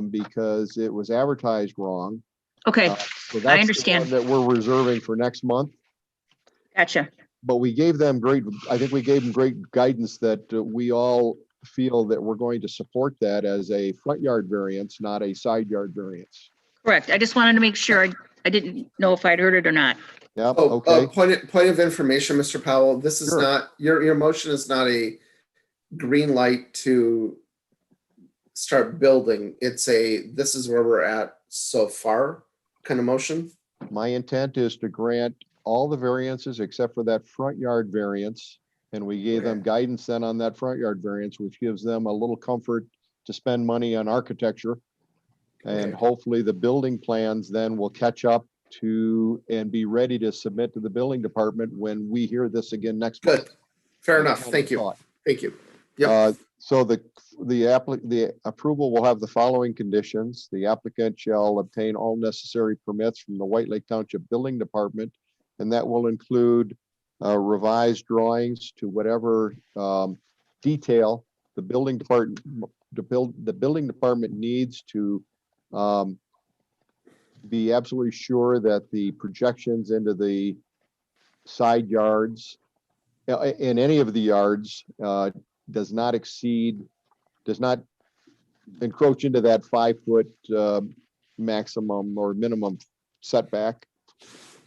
because it was advertised wrong. Okay, So I that's understand. the one that we're reserving for next month. Gotcha. But we gave them I think we gave them great guidance that we all feel that we're going to support that as a front yard variance, not a side yard variance. Correct. I just wanted to make sure. I didn't know if I'd heard it or not. Yep, okay. Point of information, Mr. Powell, this is Sure. not, your motion is not a green light to start building. It's this is where we're at so far kind of motion. My intent is to grant all the variances except for that front yard variance. And we gave them guidance then on that front yard variance, which gives them a little comfort to spend money on architecture. And hopefully the building plans then will catch up to and be ready to submit to the building department when we hear this again next month. Good. Fair enough. Thank you. Thank you. Yep. So the approval will have the following conditions. The applicant shall obtain all necessary permits from the White Lake Township Building Department, and that will include revised drawings to whatever detail the building department needs to be absolutely sure that the projections into the side yards in any of the yards does not encroach into that 5 foot maximum or minimum setback,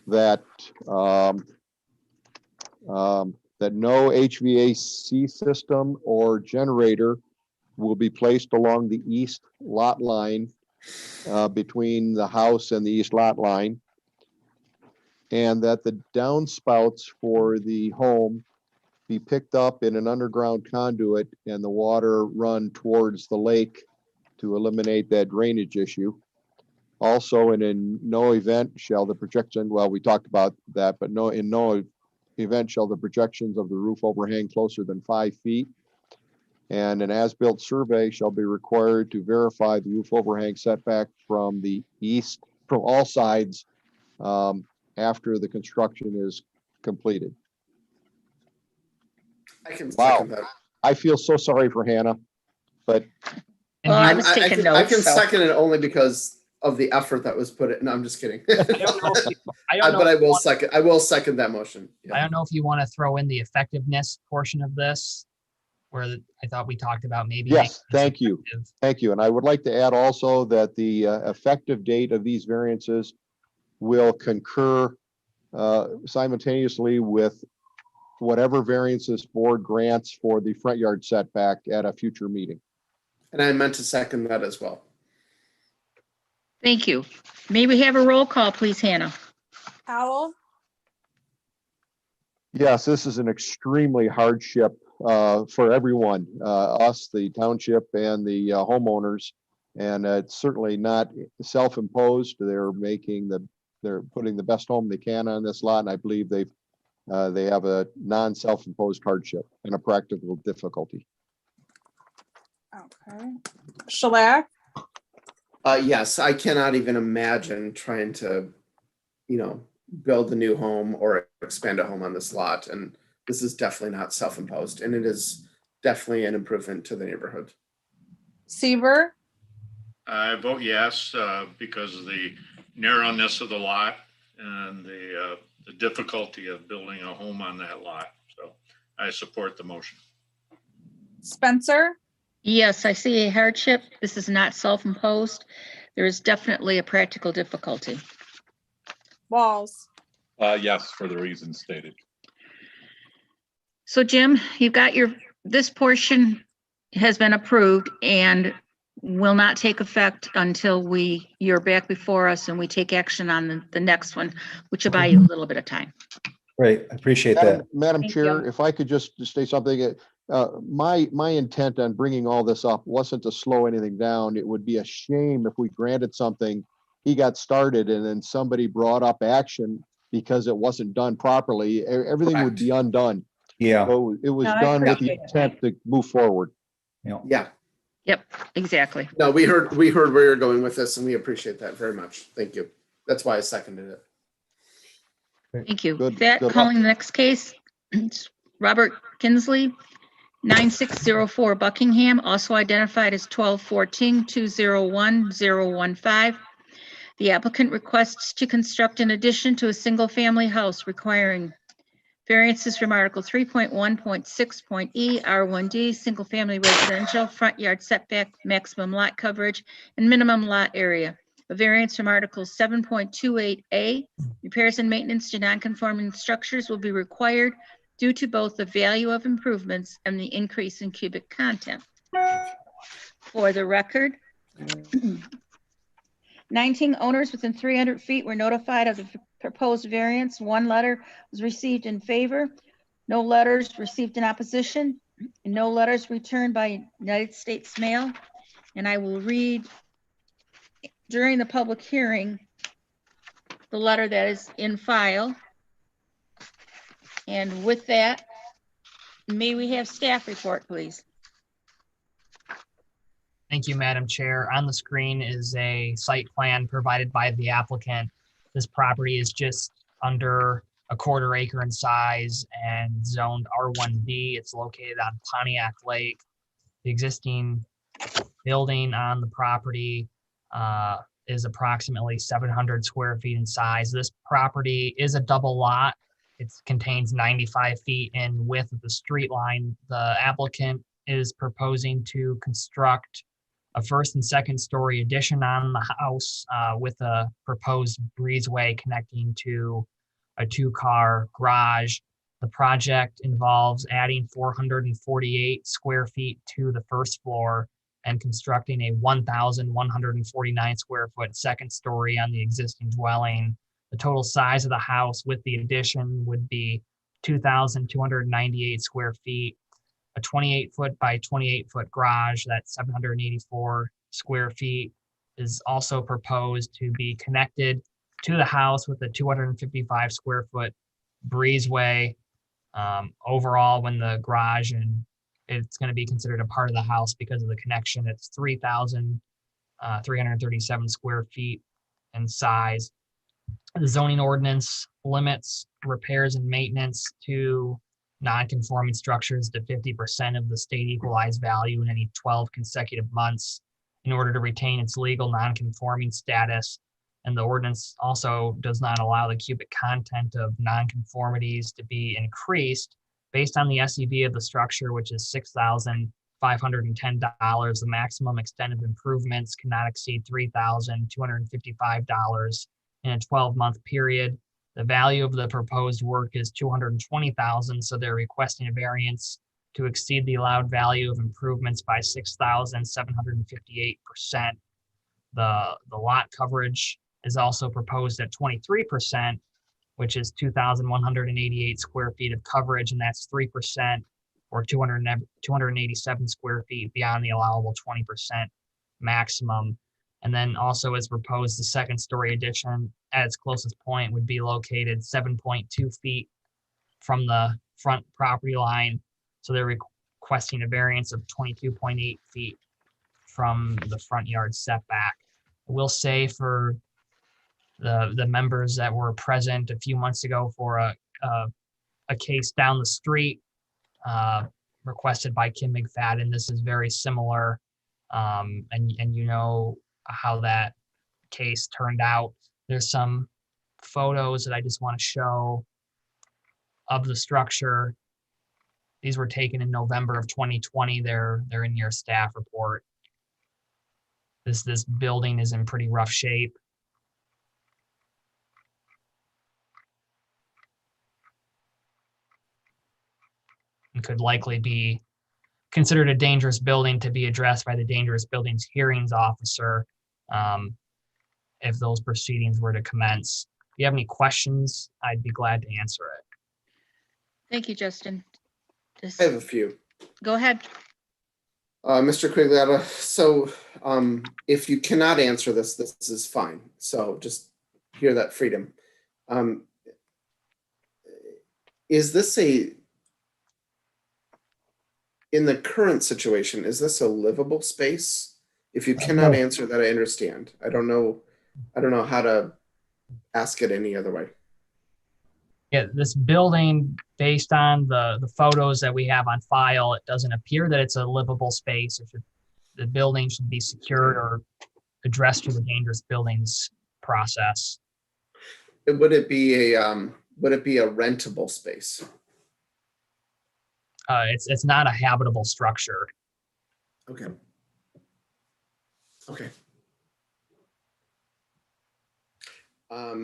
that that no HVAC system or generator will be placed along the east lot line between the house and the east lot line, and that the downspouts for the home be picked up in an underground conduit and the water run towards the lake to eliminate that drainage issue. Also, and in no event shall the projection, well, we talked about that, but in no event shall the projections of the roof overhang closer than 5 feet. And an as-built survey shall be required to verify the roof overhang setback from the east, from all sides, after the construction is completed. I can Wow. second that. I feel so sorry for Hannah, but Well, I was taking notes. I can so- second it only because of the effort that was put in. No, I'm just kidding. I don't know. But I if you will want- second. I will second that motion. Yeah. I don't know if you want to throw in the effectiveness portion of this, where I thought we talked about maybe. Yes, making this thank you. effective. Thank you. And I would like to add also that the effective date of these variances will concur simultaneously with whatever variances board grants for the front yard setback at a future meeting. And I meant to second that as well. Thank you. May we have a roll call, please, Hannah? Powell, Yes, this is an extremely hardship for everyone, us, the township, and the homeowners. And it's certainly not self-imposed. They're putting the best home they can on this lot, and I believe they have a non-self-imposed hardship and a practical difficulty. okay. Shellac, Yes, I cannot even imagine trying to, build a new home or expand a home on this lot. And this is definitely not self-imposed, and it is definitely an improvement to the neighborhood. Seaver, I vote yes, because of the narrowness of the lot and the difficulty of building a home on that lot. So I support the motion. Spencer, Yes, I see a hardship. This is not self-imposed. There is definitely a practical difficulty. Walls. Yes, for the reasons stated. So Jim, you've got this portion has been approved and will not take effect until you're back before us and we take action on the next one, which will buy you a little bit of time. Great, I appreciate that. Madam Thank Chair, you. if I could just say something, my intent on bringing all this up wasn't to slow anything down. It would be a shame if we granted something, he got started and then somebody brought up action because it wasn't done properly. Everything would be undone. Yeah, So it was No, I done with the appreciate it. intent to move forward. Yeah. Yep, exactly. No, we heard where you're going with this, and we appreciate that very much. Thank you. That's why I seconded it. Thank you. Good- With that, good luck. calling the next case, it's Robert Kinsley, 9604 Buckingham, also identified as 1214-201-015. The applicant requests to construct an addition to a single-family house requiring variances from Article 3.1.6.e R1D, single-family residential, front yard setback, maximum lot coverage, and minimum lot area. A variance from Article 7.28A, repairs and maintenance to non-conforming structures will be required due to both the value of improvements and the increase in cubic content. For the record, 19 owners within 300 feet were notified of the proposed variance. 1 letter was received in favor, no letters received in opposition, and no letters returned by United States mail. And I will read during the public hearing the letter that is in file. And with that, may we have staff report, please? Thank you, Madam Chair. On the screen is a site plan provided by the applicant. This property is just under a 1/4 acre in size and zoned R1B. It's located on Pontiac Lake. The existing building on the property is approximately 700 square feet in size. This property is a double lot. It contains 95 feet in width of the street line. The applicant is proposing to construct a 1st and 2nd story addition on the house with a proposed breezeway connecting to a 2-car garage. The project involves adding 448 square feet to the 1st floor and constructing a 1,149 square foot 2nd story on the existing dwelling. The total size of the house with the addition would be 2,298 square feet. A 28-foot by 28-foot garage, that's 784 square feet, is also proposed to be connected to the house with a 255 square foot breezeway. Overall, when the garage and it's going to be considered a part of the house because of the connection, it's 3,337 square feet in size. The zoning ordinance limits repairs and maintenance to non-conforming structures to 50% of the state equalized value in any 12 consecutive months. in order to retain its legal non-conforming status. And the ordinance also does not allow the cubic content of nonconformities to be increased based on the SEV of the structure, which is $6,510. The maximum extent of improvements cannot exceed $3,255 in a 12-month period. The value of the proposed work is $220,000, so they're requesting a variance to exceed the allowed value of improvements by 6,758%. The lot coverage is also proposed at 23%, which is 2,188 square feet of coverage, and that's 3% or 287 square feet beyond the allowable 20% maximum. And then also as proposed, the second story addition at its closest point would be located 7.2 feet from the front property line. So they're requesting a variance of 22.8 feet from the front yard setback. I will say for the members that were present a few months ago for a case down the street requested by Kim McFadden, this is very similar. And you know how that case turned out. There's some photos that I just want to show of the structure. These were taken in November of 2020. They're in your staff report. This building is in pretty rough shape. And could likely be considered a dangerous building to be addressed by the dangerous buildings hearings officer if those proceedings were to commence. If you have any questions, I'd be glad to answer it. Thank you, Justin. I have a few. Go ahead. Mr. Quigliotta, so if you cannot answer this, this is fine. So just hear that freedom. Is this in the current situation, is this a livable space? If you cannot answer that, I understand. I don't know how to ask it any other way. Yeah, this building, based on the photos that we have on file, it doesn't appear that it's a livable space. The building should be secured or addressed through the dangerous buildings process. Would it be a rentable space? It's not a habitable structure. Okay. Okay.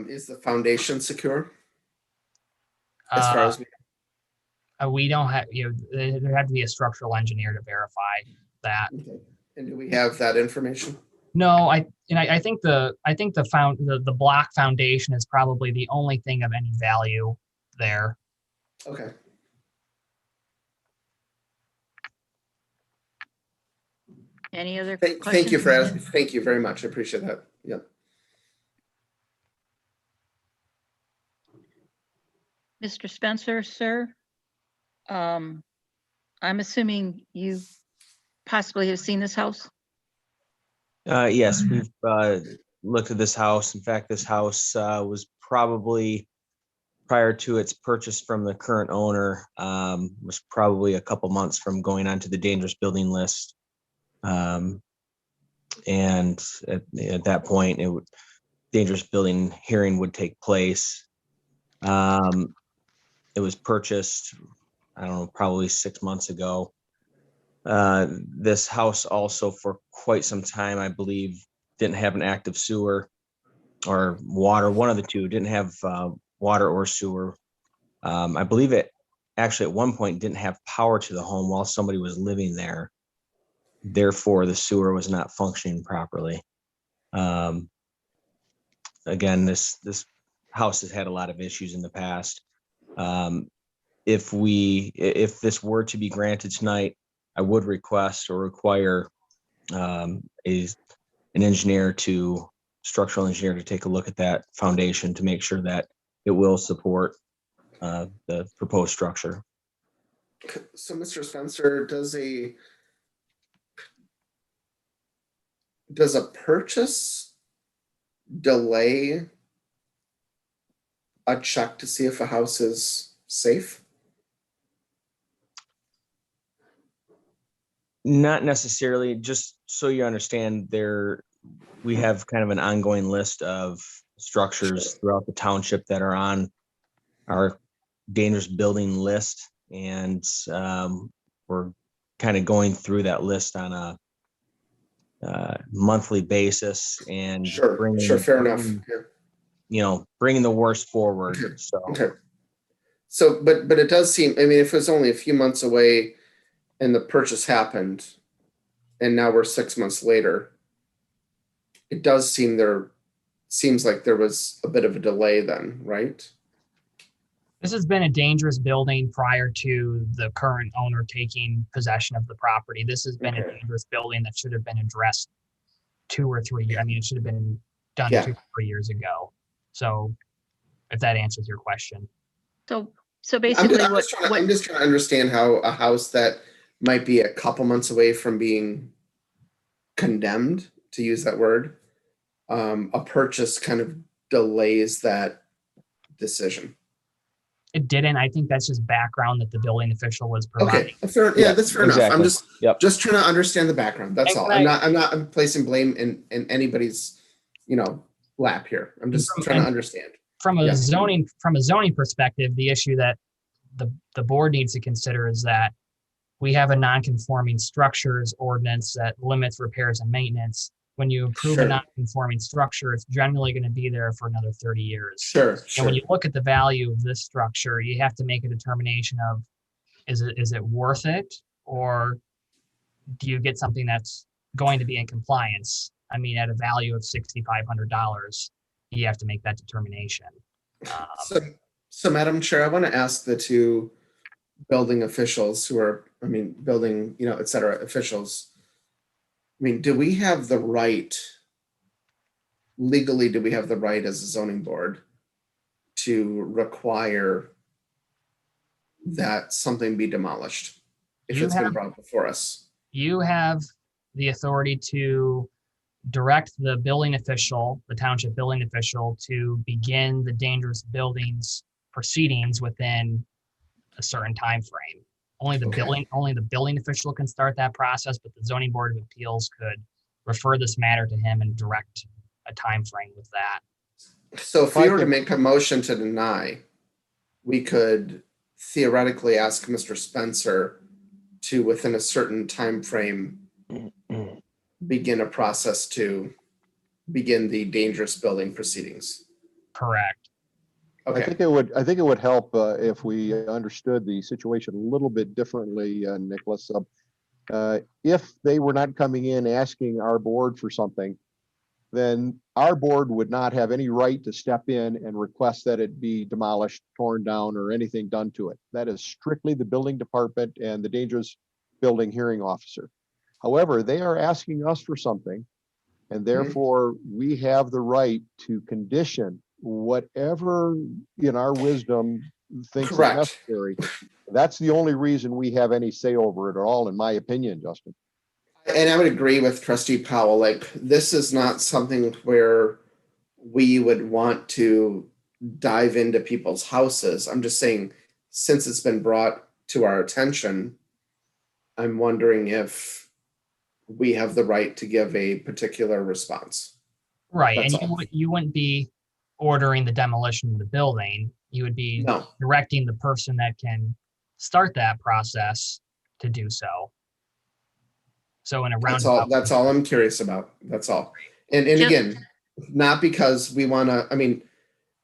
Is the foundation secure? As far as we don't have, there had to be a structural engineer to verify that. okay. And do we have that information? No, I think the block foundation is probably the only thing of any value there. Okay. Any other Thank you for asking. Thank you very much. I appreciate that. Yep. Mr. Spencer, sir, I'm assuming you possibly have seen this house? Yes, we've looked at this house. In fact, this house was probably prior to its purchase from the current owner, was probably a couple months from going onto the dangerous building list. And at that point, dangerous building hearing would take place. It was purchased, I don't know, probably 6 months ago. This house also for quite some time, I believe, didn't have an active sewer or water. One of the two didn't have water or sewer. I believe it actually at one point didn't have power to the home while somebody was living there. Therefore, the sewer was not functioning properly. Again, this house has had a lot of issues in the past. If this were to be granted tonight, I would request or require an structural engineer to take a look at that foundation to make sure that it will support the proposed structure. So, Mr. Spencer, does a purchase delay a check to see if a house is safe? Not necessarily, just so you understand, we have kind of an ongoing list of structures throughout the township that are on our dangerous building list. And we're kind of going through that list on a monthly basis and Sure, fair enough. Yeah. Bringing the worst forward. Okay. So, Okay. So, but it does seem, I mean, if it was only a few months away and the purchase happened, and now we're 6 months later, it does seems like there was a bit of a delay then, right? This has been a dangerous building prior to the current owner taking possession of the property. This has been a dangerous building that should have been addressed 2 or 3 years. I mean, it should have been done 2 or 3 years ago. So if that answers your question. So basically I'm just trying to understand how a house that might be a couple months away from being condemned, to use that word, a purchase kind of delays that decision. It didn't. I think that's just background that the building official was providing. Okay, that's fair enough. I'm just trying to understand the background. That's all. I'm not placing blame in anybody's, lap here. I'm just trying to understand. From a zoning perspective, the issue that the board needs to consider is that we have a non-conforming structures ordinance that limits repairs and maintenance. When you approve a non-conforming structure, it's generally going to be there for another 30 years. Sure. And when you look at the value of this structure, you have to make a determination of, is it worth it, or do you get something that's going to be in compliance? I mean, at a value of $6,500, you have to make that determination. So Madam Chair, I want to ask the two building officials building, et cetera, officials. I mean, do we have the right, legally, as a zoning board to require that something be demolished if it's been brought before us? You have the authority to direct the building official, the township building official, to begin the dangerous buildings proceedings within a certain time frame. Only the building official can start that process, but the zoning board of appeals could refer this matter to him and direct a time frame with that. So if we were to make a motion to deny, we could theoretically ask Mr. Spencer to, within a certain time frame, begin a process to begin the dangerous building proceedings. Correct. Okay. I think it would help if we understood the situation a little bit differently, Nicholas. If they were not coming in asking our board for something, then our board would not have any right to step in and request that it be demolished, torn down, or anything done to it. That is strictly the building department and the dangerous building hearing officer. However, they are asking us for something, and therefore we have the right to condition whatever in our wisdom thinks is necessary. That's the only reason we have any say over it at all, in my opinion, Justin. And I would agree with Trustee Powell. Like, this is not something where we would want to dive into people's houses. I'm just saying, since it's been brought to our attention, I'm wondering if we have the right to give a particular response. Right. That's and you wouldn't be ordering the demolition of the building. You would be directing the person that can start that process to do so. So in a roundabout. That's all I'm curious about. That's all. And again, not because we want to,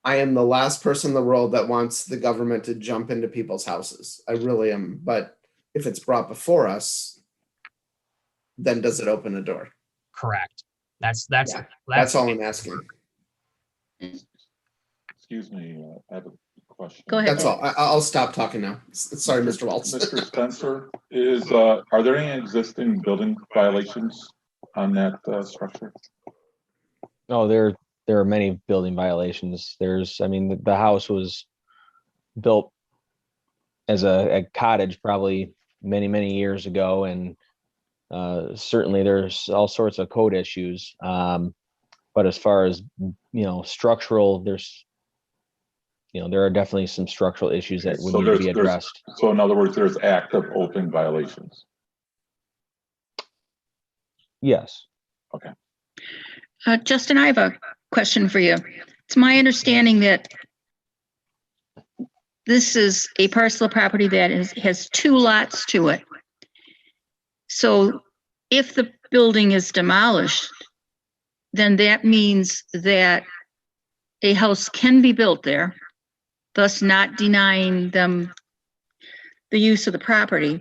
I am the last person in the world that wants the government to jump into people's houses. I really am. But if it's brought before us, then does it open a door? Correct. That's all I'm asking. Excuse me, I have a question. Go ahead. That's all. I'll stop talking now. Sorry, Mr. Waltz. Mr. Spencer, are there any existing building violations on that structure? No, there are many building violations. The house was built as a cottage probably many, many years ago, and certainly there's all sorts of code issues. But as far as, structural, there are definitely some structural issues that would need to be addressed. So in other words, there's active open violations. Yes. Justin, I have a question for you. It's my understanding that this is a parcel of property that has 2 lots to it. So if the building is demolished, then that means that a house can be built there, thus not denying them the use of the property.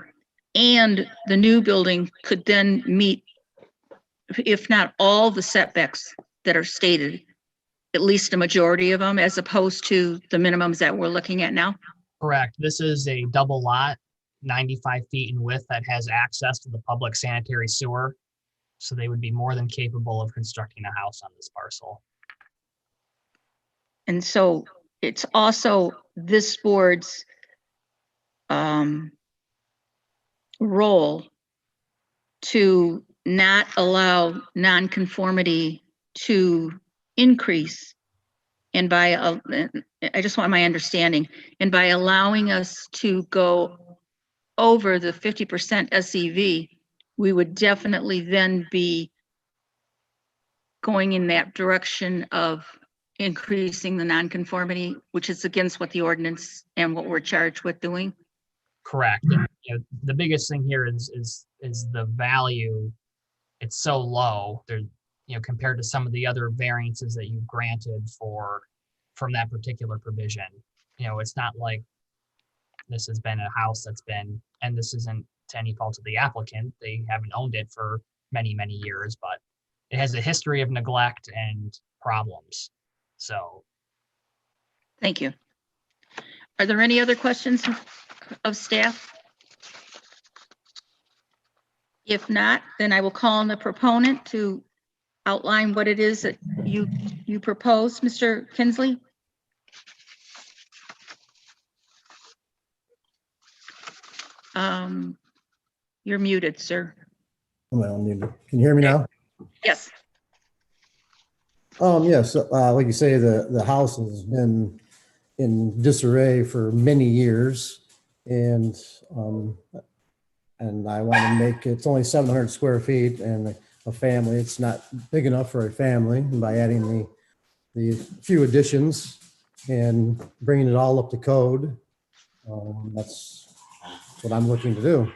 And the new building could then meet, if not all the setbacks that are stated, at least a majority of them, as opposed to the minimums that we're looking at now? Correct. This is a double lot, 95 feet in width, that has access to the public sanitary sewer. So they would be more than capable of constructing a house on this parcel. And so it's also this board's role to not allow nonconformity to increase. And I just want my understanding, and by allowing us to go over the 50% SEV, we would definitely then be going in that direction of increasing the nonconformity, which is against what the ordinance and what we're charged with doing. Correct. And, the biggest thing here is the value. It's so low there, compared to some of the other variances that you've granted from that particular provision. It's not like this has been a house that's been, and this isn't to any fault of the applicant, they haven't owned it for many, many years, but it has a history of neglect and problems. So. Thank you. Are there any other questions of staff? If not, then I will call on the proponent to outline what it is that you propose, Mr. Kinsley. You're muted, sir. Well, muted. Can you hear me now? Yes. Yes, like you say, the house has been in disarray for many years, and I want to make it's only 700 square feet and a family. It's not big enough for a family. And by adding the few additions and bringing it all up to code, that's what I'm looking to do.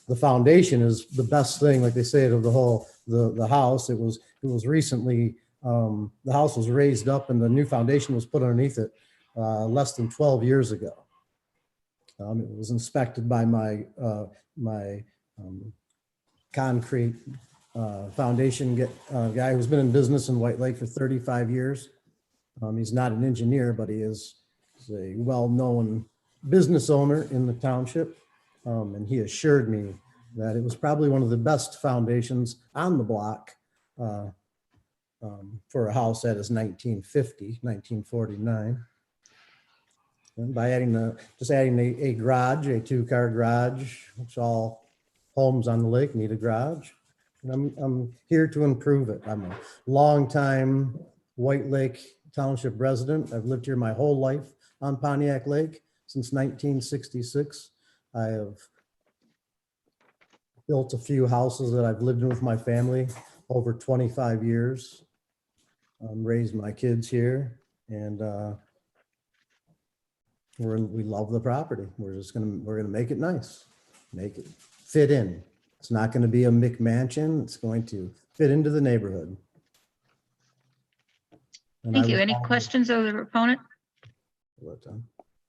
The foundation is the best thing, like they say, of the house. It was recently, the house was raised up and the new foundation was put underneath it less than 12 years ago. It was inspected by my concrete foundation guy who's been in business in White Lake for 35 years. He's not an engineer, but he's a well-known business owner in the township. And he assured me that it was probably one of the best foundations on the block for a house that is 1949. And by adding a garage, a 2-car garage, which all homes on the lake need a garage. And I'm here to improve it. I'm a longtime White Lake Township resident. I've lived here my whole life on Pontiac Lake since 1966. I have built a few houses that I've lived in with my family over 25 years. Raised my kids here, and we love the property. We're gonna make it nice, make it fit in. It's not going to be a McMansion. It's going to fit into the neighborhood. And Thank you. Any questions of the proponent?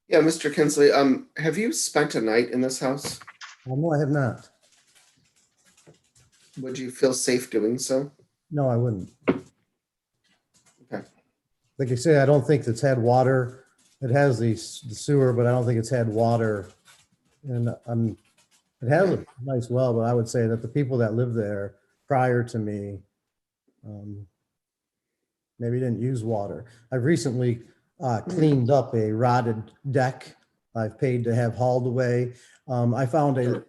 Yeah, Mr. Kinsley, have you spent a night in this house? No, I have not. Would you feel safe doing so? No, I wouldn't. Okay. Like I say, I don't think it's had water. It has the sewer, but I don't think it's had water. And it has a nice well, but I would say that the people that lived there prior to me maybe didn't use water. I've recently cleaned up a rotted deck I've paid to have hauled away. I found a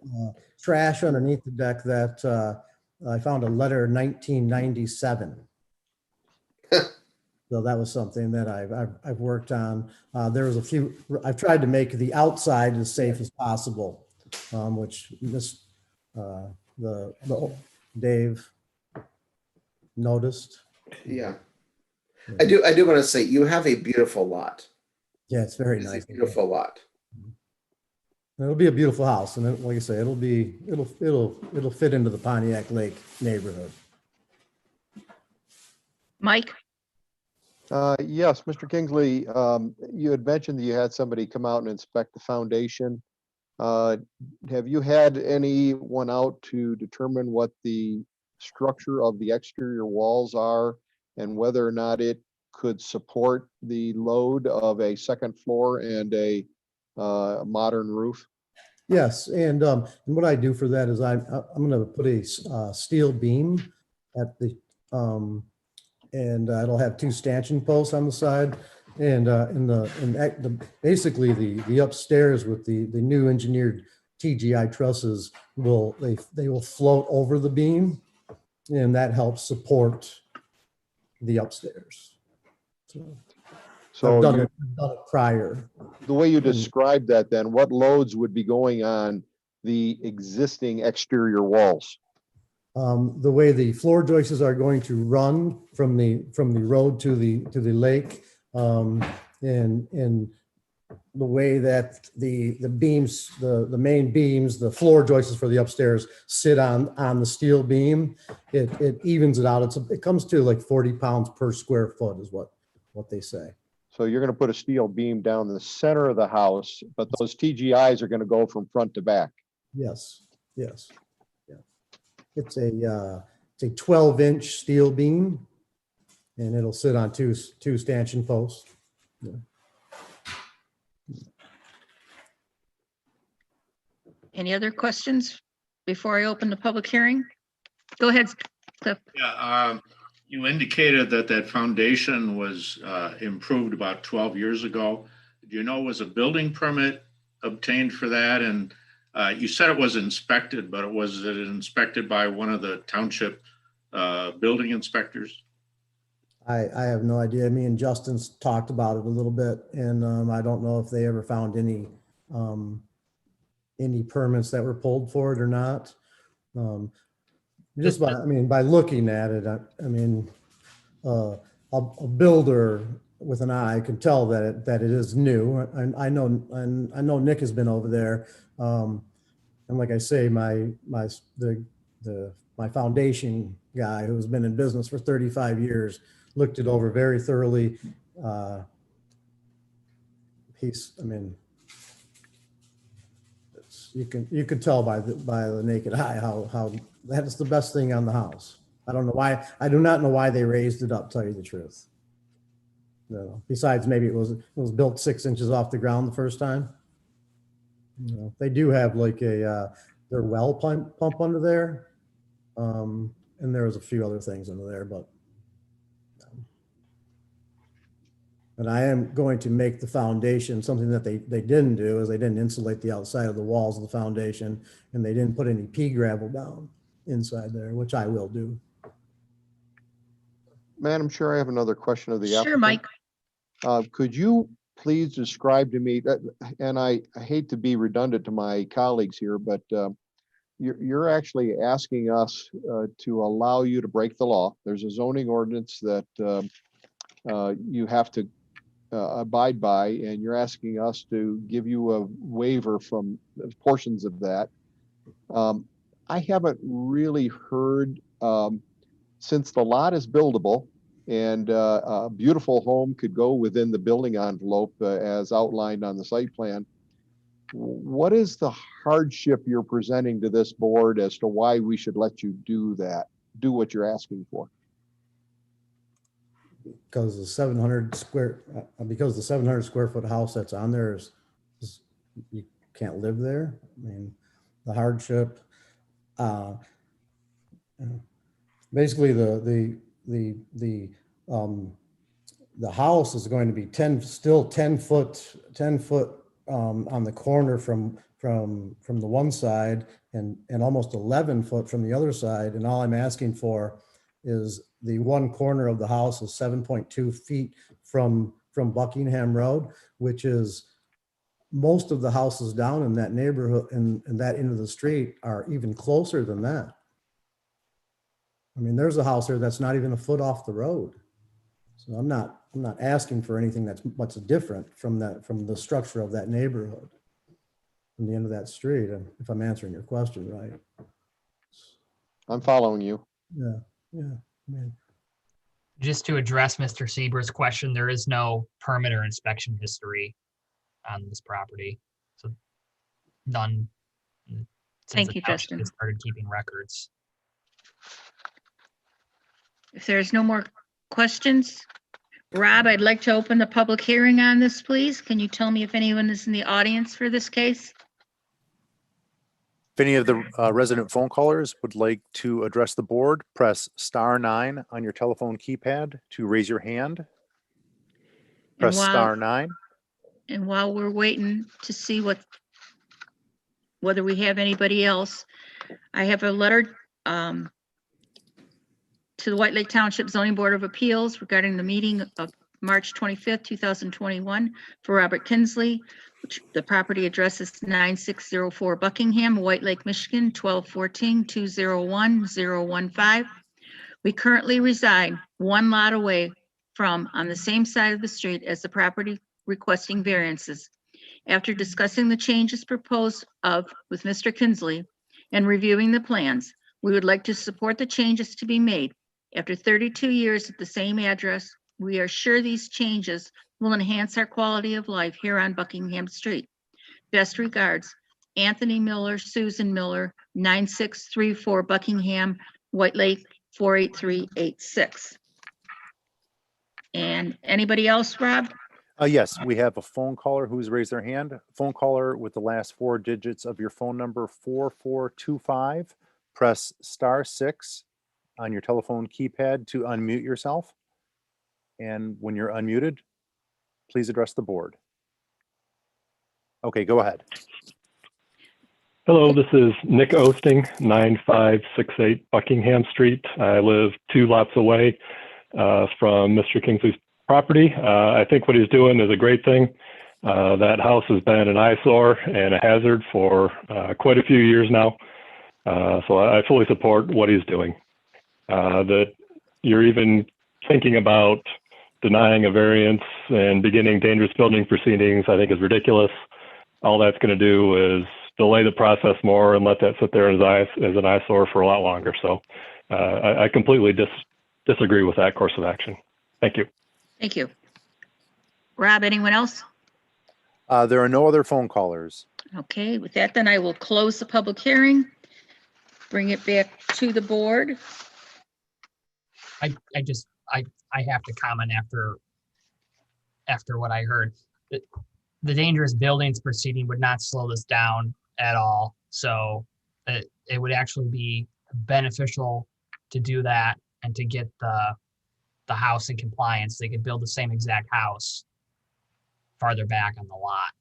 trash underneath the deck that I found a letter 1997. So that was something that I've worked on. There was a few, I've tried to make the outside as safe as possible, which this, the Dave noticed. Yeah. I do want to say you have a beautiful lot. Yeah, it's very It's nice. a beautiful lot. It'll be a beautiful house, and like I say, it'll fit into the Pontiac Lake neighborhood. Mike? Yes, Mr. Kingsley, you had mentioned that you had somebody come out and inspect the foundation. Have you had anyone out to determine what the structure of the exterior walls are and whether or not it could support the load of a second floor and a modern roof? Yes, and what I do for that is I'm going to put a steel beam at the and it'll have two stanchion posts on the side, and basically the upstairs with the new engineered TGI trusses they will float over the beam, and that helps support the upstairs. So I've done it prior. the way you described that, then what loads would be going on the existing exterior walls? The way the floor joists are going to run from the road to the lake, and the way that the beams, the main beams, the floor joists for the upstairs sit on the steel beam, it evens it out. It comes to like 40 pounds per square foot is what they say. So you're going to put a steel beam down the center of the house, but those TGIs are going to go from front to back. Yes, yes. Yeah. It's a 12-inch steel beam, and it'll sit on two stanchion posts. Yeah. Any other questions before I open the public hearing? Go ahead, Cliff. Yeah, you indicated that foundation was improved about 12 years ago. Do you know, was a building permit obtained for that? And you said it was inspected, but was it inspected by one of the township building inspectors? I have no idea. Me and Justin's talked about it a little bit, and I don't know if they ever found any permits that were pulled for it or not. Just by looking at it, a builder with an eye can tell that it is new. And I know Nick has been over there. And like I say, my foundation guy who's been in business for 35 years looked it over very thoroughly. You can tell by the naked eye how that is the best thing on the house. I don't know why. I do not know why they raised it up, tell you the truth. No. Besides, maybe it was built 6 inches off the ground the first time. You know, they do have like their well pump under there, and there was a few other things under there, but I am going to make the foundation something that they didn't do is they didn't insulate the outside of the walls of the foundation, and they didn't put any pea gravel down inside there, which I will do. Madam Chair, I have another question of the applicant. Sure, Mike. Could you please describe to me, and I hate to be redundant to my colleagues here, but you're actually asking us to allow you to break the law. There's a zoning ordinance that you have to abide by, and you're asking us to give you a waiver from portions of that. I haven't really heard, since the lot is buildable and a beautiful home could go within the building envelope as outlined on the site plan, what is the hardship you're presenting to this board as to why we should let you do what you're asking for? Because the 700 square foot house that's on there is you can't live there. I mean, the hardship, basically the house is going to be 10 foot on the corner from the one side and almost 11 foot from the other side. And all I'm asking for is the one corner of the house is 7.2 feet from Buckingham Road, which is most of the houses down in that neighborhood and that end of the street are even closer than that. I mean, there's a house there that's not even a foot off the road. So I'm not asking for anything that's what's different from the structure of that neighborhood, from the end of that street, if I'm answering your question right. I'm following you. Yeah, yeah. I mean, Just to address Mr. Sieber's question, there is no permit or inspection history on this property. So none. Since Thank the you, township Justin. has started keeping records. If there's no more questions, Rob, I'd like to open the public hearing on this, please. Can you tell me if anyone is in the audience for this case? If any of the resident phone callers would like to address the board, press *9 on your telephone keypad to raise your hand. Press *9. And while we're waiting to see whether we have anybody else, I have a letter to the White Lake Township Zoning Board of Appeals regarding the meeting of March 25th, 2021 for Robert Kinsley, which the property address is 9604 Buckingham, White Lake, Michigan, 1214-201-015. We currently reside one lot away from on the same side of the street as the property requesting variances. After discussing the changes proposed with Mr. Kinsley and reviewing the plans, we would like to support the changes to be made. After 32 years at the same address, we are sure these changes will enhance our quality of life here on Buckingham Street. Best regards, Anthony Miller, Susan Miller, 9634 Buckingham, White Lake, 48386. And anybody else, Rob? Yes, we have a phone caller who's raised their hand. Phone caller with the last 4 digits of your phone number, 4425. Press *6 on your telephone keypad to unmute yourself. And when you're unmuted, please address the board. Okay, go ahead. Hello, this is Nick Osting, 9568 Buckingham Street. I live 2 lots away from Mr. Kingsley's property. I think what he's doing is a great thing. That house has been an eyesore and a hazard for quite a few years now. So I fully support what he's doing. That you're even thinking about denying a variance and beginning dangerous building proceedings, I think is ridiculous. All that's going to do is delay the process more and let that sit there as an eyesore for a lot longer. So I completely disagree with that course of action. Thank you. Thank you. Rob, anyone else? There are no other phone callers. Okay, with that, then I will close the public hearing, bring it back to the board. I have to comment after what I heard. The dangerous buildings proceeding would not slow this down at all. So it would actually be beneficial to do that and to get the house in compliance. They could build the same exact house farther back on the lot.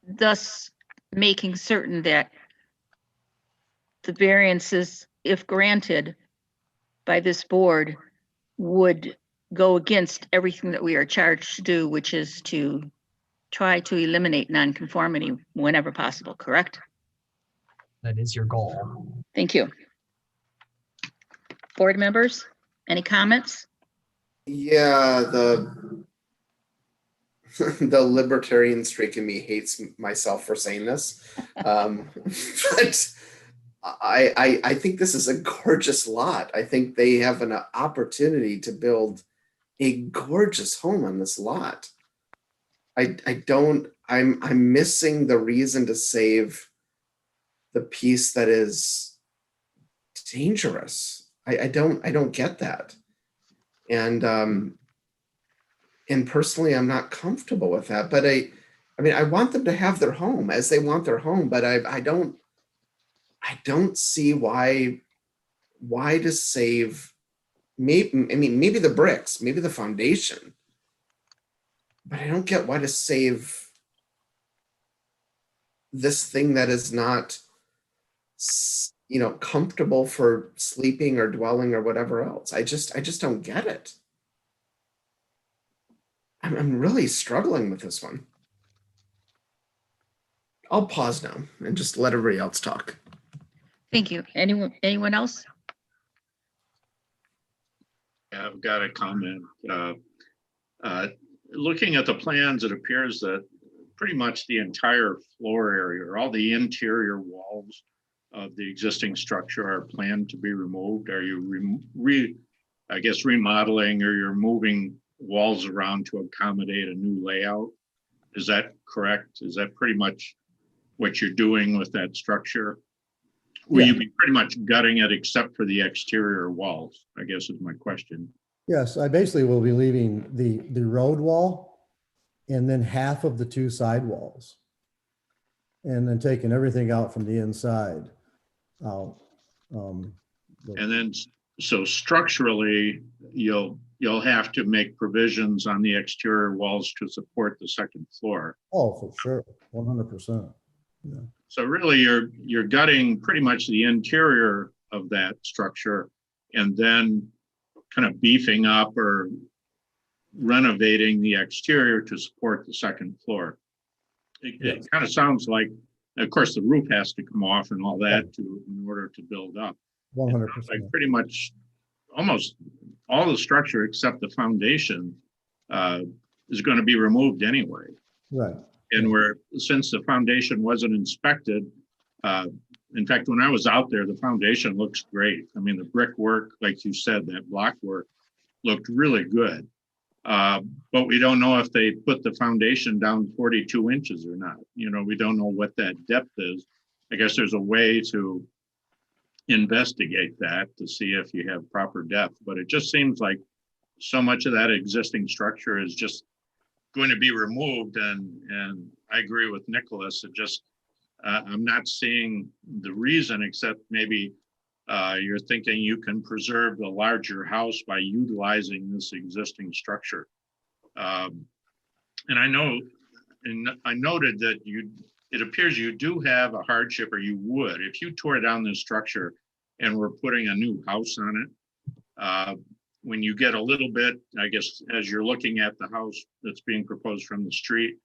Thus making certain that the variances, if granted by this board, would go against everything that we are charged to do, which is to try to eliminate nonconformity whenever possible, correct? That is your goal. Thank you. Board members, any comments? Yeah, the libertarian streak in me hates myself for saying this. But I think this is a gorgeous lot. I think they have an opportunity to build a gorgeous home on this lot. I'm missing the reason to save the piece that is dangerous. I don't get that. And personally, I'm not comfortable with that, but I mean, I want them to have their home as they want their home, but I don't see why to save, maybe the bricks, maybe the foundation, but I don't get why to save this thing that is not, comfortable for sleeping or dwelling or whatever else. I just don't get it. I'm really struggling with this one. I'll pause now and just let everybody else talk. Thank you. Anyone else? I've got a comment. Looking at the plans, it appears that pretty much the entire floor area, or all the interior walls of the existing structure are planned to be removed. Are you I guess remodeling, or you're moving walls around to accommodate a new layout? Is that correct? Is that pretty much what you're doing with that structure? Will you be pretty much gutting it except for the exterior walls, I guess is my question. Yes, I basically will be leaving the road wall and then half of the two side walls. And then taking everything out from the inside out. And then, so structurally, you'll have to make provisions on the exterior walls to support the second floor. Oh, for sure, 100%. Yeah. So really, you're gutting pretty much the interior of that structure, and then kind of beefing up or renovating the exterior to support the second floor. It kind of sounds like, of course, the roof has to come off and all that in order to build up. 100%. Like pretty much almost all the structure except the foundation is going to be removed anyway. Right. And since the foundation wasn't inspected, in fact, when I was out there, the foundation looks great. I mean, the brickwork, like you said, that block work looked really good. But we don't know if they put the foundation down 42 inches or not. You know, we don't know what that depth is. I guess there's a way to investigate that to see if you have proper depth, but it just seems like so much of that existing structure is just going to be removed. And I agree with Nicholas. It just, I'm not seeing the reason, except maybe you're thinking you can preserve the larger house by utilizing this existing structure. And I know, and I noted that it appears you do have a hardship, or you would, if you tore down this structure and were putting a new house on it. When you get a little bit, I guess, as you're looking at the house that's being proposed from the street,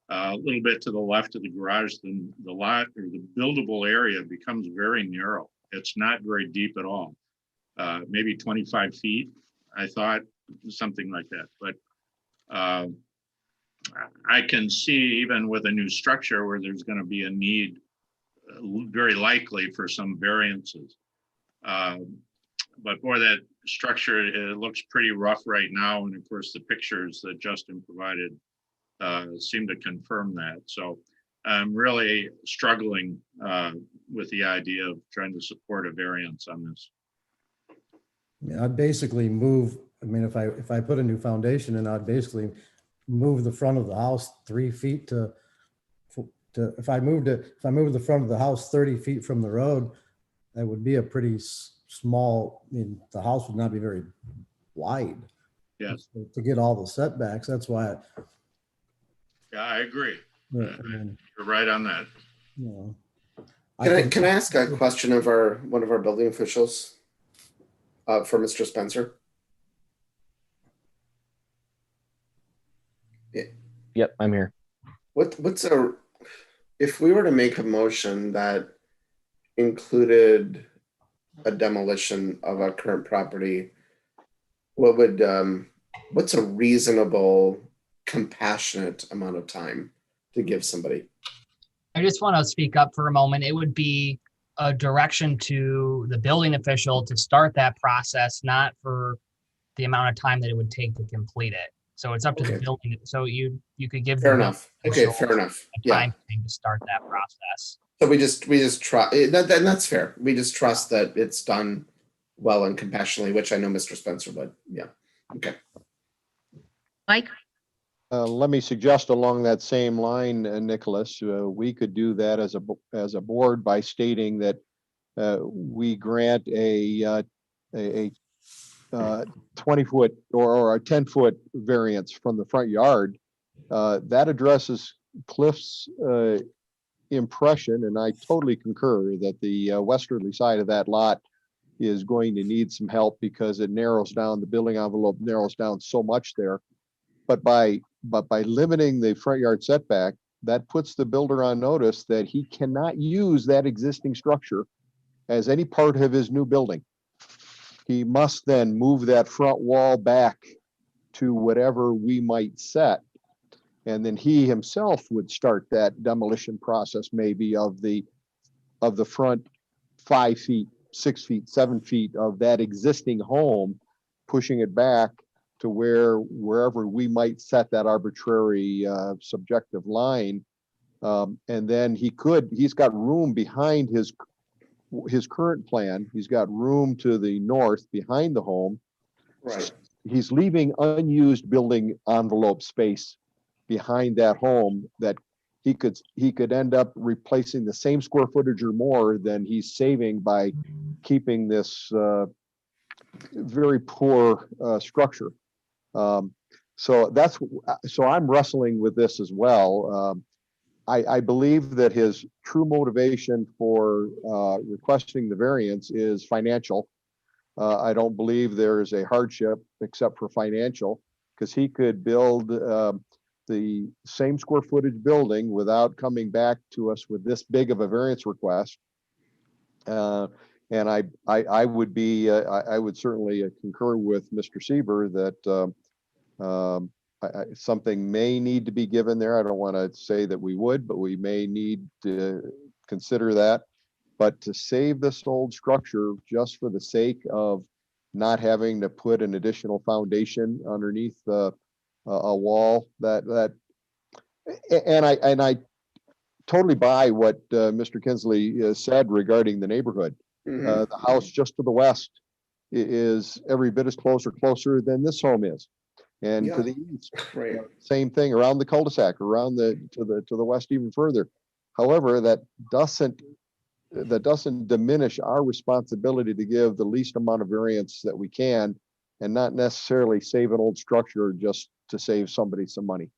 a little bit to the left of the garage, then the lot or the buildable area becomes very narrow. It's not very deep at all. Maybe 25 feet, I thought, something like that. But I can see, even with a new structure, where there's going to be a need, very likely, for some variances. But for that structure, it looks pretty rough right now. And of course, the pictures that Justin provided seem to confirm that. So I'm really struggling with the idea of trying to support a variance on this. Yeah, I'd basically move, I mean, if I put a new foundation in, I'd basically move the front of the house 3 feet if I moved the front of the house 30 feet from the road, that would be a pretty small, I mean, the house would not be very wide. Yes. To get all the setbacks, that's why. Yeah, I agree. I mean, you're right on that. You know, can I ask a question of one of our building officials for Mr. Spencer? Yep, I'm here. If we were to make a motion that included a demolition of our current property, what's a reasonable, compassionate amount of time to give somebody? I just want to speak up for a moment. It would be a direction to the building official to start that process, not for the amount of time that it would take to complete it. So it's up to the building. So you could give. Fair enough. Okay, fair enough. Time frame to start that process. So we just try that, and that's fair. We just trust that it's done well and compassionately, which I know Mr. Spencer would. Yeah. Okay. Mike? Let me suggest along that same line, Nicholas, we could do that as a board by stating that we grant a 20-foot or a 10-foot variance from the front yard. That addresses Cliff's impression, and I totally concur that the westerly side of that lot is going to need some help because it narrows down, the building envelope narrows down so much there. But by limiting the front yard setback, that puts the builder on notice that he cannot use that existing structure as any part of his new building. he must then move that front wall back to whatever we might set. And then he himself would start that demolition process maybe of the front 5 feet, 6 feet, 7 feet of that existing home, pushing it back to wherever we might set that arbitrary subjective line. And then he's got room behind his current plan. He's got room to the north behind the home. Right. He's leaving unused building envelope space behind that home that he could end up replacing the same square footage or more than he's saving by keeping this very poor structure. So I'm wrestling with this as well. I believe that his true motivation for requesting the variance is financial. I don't believe there is a hardship except for financial, because he could build the same square footage building without coming back to us with this big of a variance request. And I would certainly concur with Mr. Sieber that something may need to be given there. I don't want to say that we would, but we may need to consider that. But to save this old structure just for the sake of not having to put an additional foundation underneath a wall and I totally buy what Mr. Kinsley said regarding the neighborhood. The house just to the west is every bit as closer than this home is. And to the east, Right. Same thing around the cul-de-sac, around to the west even further. However, that doesn't diminish our responsibility to give the least amount of variance that we can, and not necessarily save an old structure just to save somebody some money.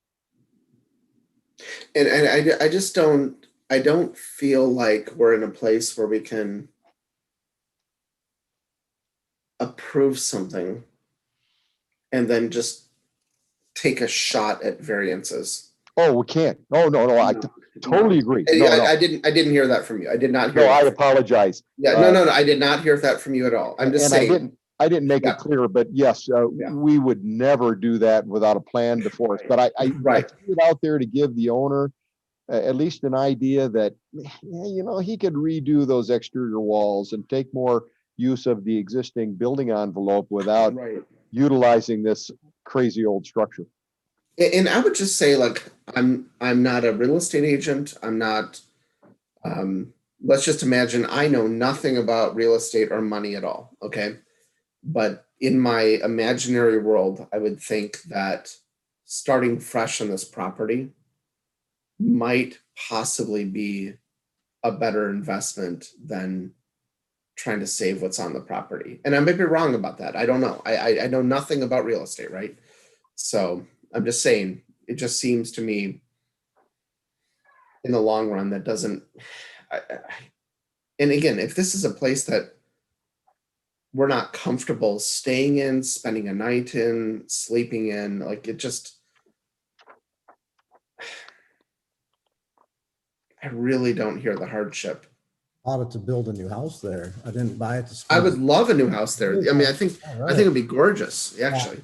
And I just don't feel like we're in a place where we can approve something and then just take a shot at variances. Oh, we can't. Oh, no, I totally agree. No, I didn't hear that from you. I did not hear no, I that. apologize. Yeah, no, I did not hear that from you at all. I'm just saying. I didn't make Yeah. it clear, but yes, we would never do that without a plan before us. But I threw it out there to give the owner at least an idea that, he could redo those exterior walls and take more use of the existing building envelope without utilizing this crazy old structure. And I would just say, like, I'm not a real estate agent. I'm not, let's just imagine I know nothing about real estate or money at all. Okay. But in my imaginary world, I would think that starting fresh on this property might possibly be a better investment than trying to save what's on the property. And I may be wrong about that. I don't know. I know nothing about real estate, right? So I'm just saying, it just seems to me in the long run that doesn't, and again, if this is a place that we're not comfortable staying in, spending a night in, sleeping in, like it just, I really don't hear the hardship. Bought it to build a new house there. I didn't buy it to. I would love a new house there. I mean, I think it'd be gorgeous, actually.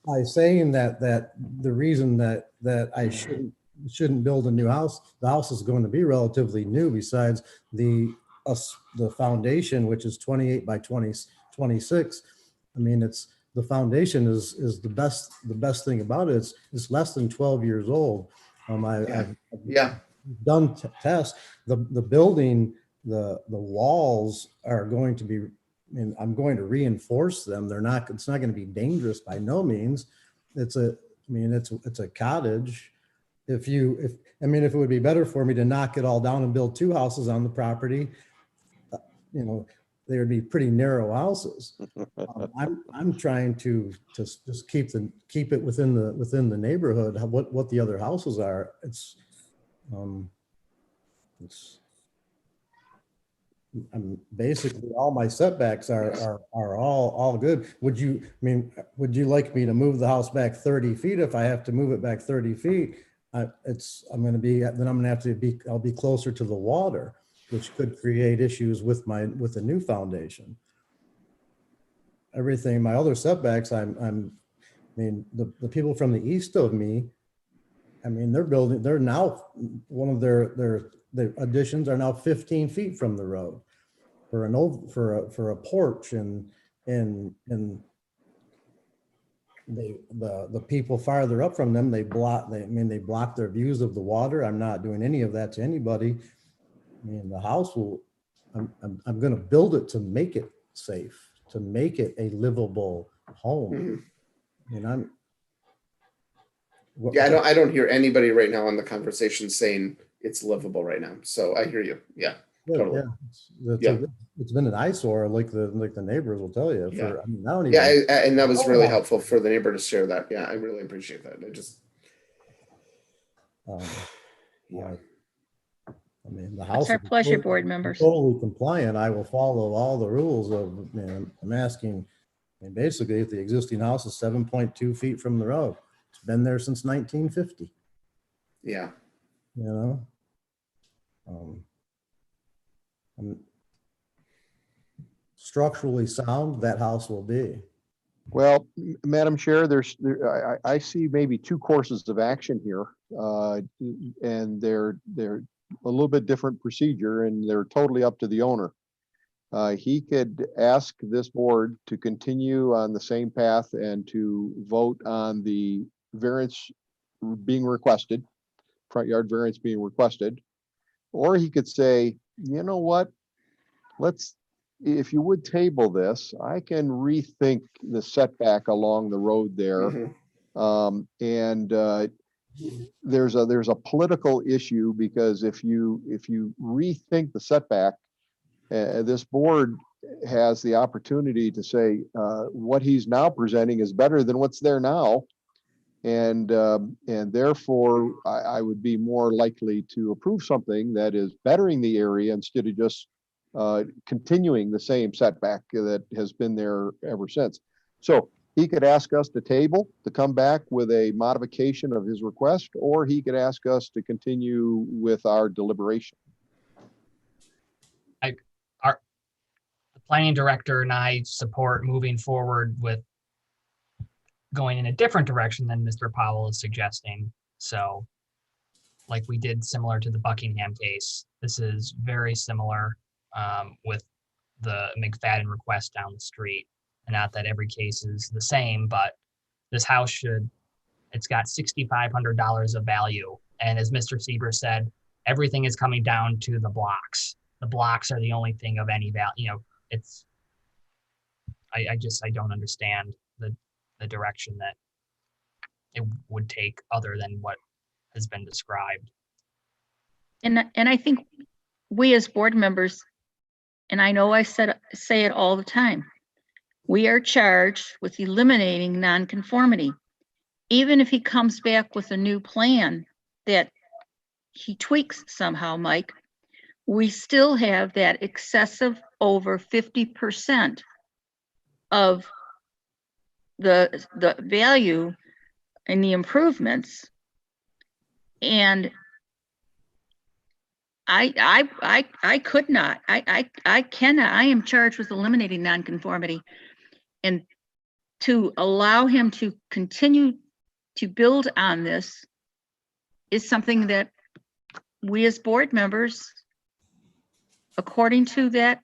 By saying that the reason that I shouldn't build a new house, the house is going to be relatively new. Besides the foundation, which is 28 by 26. I mean, the foundation is the best thing about it. It's less than 12 years old. I've done tests. The building, the walls are going to be, and I'm going to reinforce them. It's not going to be dangerous by no means. It's a cottage. If it would be better for me to knock it all down and build two houses on the property, they would be pretty narrow houses. I'm trying to just keep it within the neighborhood. What the other houses are. Basically all my setbacks are all good. Would you like me to move the house back 30 feet? If I have to move it back 30 feet, I'll be closer to the water, which could create issues with the new foundation. And I would just say, like, I'm not a real estate agent. I'm not, let's just imagine I know nothing about real estate or money at all. Okay. But in my imaginary world, I would think that starting fresh on this property might possibly be a better investment than trying to save what's on the property. And I may be wrong about that. I don't know. I don't know. I just don't think that everything, my other setbacks, I mean, the people from the east of me, I mean, they're now, one of their additions are now 15 feet from the road for a porch, and the people farther up from them, they block their views of the water. I'm not doing any of that to anybody. I mean, the house I'm going to build it to make it safe, to make it a livable home. And Yeah, I don't hear anybody right now on the conversation saying it's livable right now. So I hear you. Yeah, totally. Yeah. It's been an eyesore, like the neighbors will tell you. Yeah. I mean, I don't even. Yeah, and that was really helpful for the neighbor to share that. Yeah, I really appreciate that. Yeah. I mean, the It's house. our pleasure, board members. Totally compliant. I will follow all the rules of, I'm asking, and basically, if the existing house is 7.2 feet from the road, it's been there since 1950. Yeah. You know, structurally sound that house will be. Well, Madam Chair, I see maybe two courses of action here, and they're a little bit different procedure, and they're totally up to the owner. He could ask this board to continue on the same path and to vote on the variance being requested, front yard variance being requested, or he could say, you know what, if you would table this, I can rethink the setback along the road there. There's a political issue, because if you rethink the setback, this board has the opportunity to say what he's now presenting is better than what's there now, and therefore I would be more likely to approve something that is bettering the area instead of just continuing the same setback that has been there ever since. So he could ask us to table, to come back with a modification of his request, or he could ask us to continue with our deliberation. The planning director and I support moving forward with going in a different direction than Mr. Powell is suggesting. So like we did similar to the Buckingham case, this is very similar with the McFadden request down the street. And not that every case is the same, but this house it's got $6,500 of value. And as Mr. Sieber said, everything is coming down to the blocks. The blocks are the only thing of any value. I don't understand the direction that it would take other than what has been described. And I think we as board members, and I know I say it all the time, we are charged with eliminating nonconformity. Even if he comes back with a new plan that he tweaks somehow, Mike, we still have that excessive over 50% of the value and the improvements. And I could not, I cannot, I am charged with eliminating nonconformity, and to allow him to continue to build on this is something that we as board members, according to that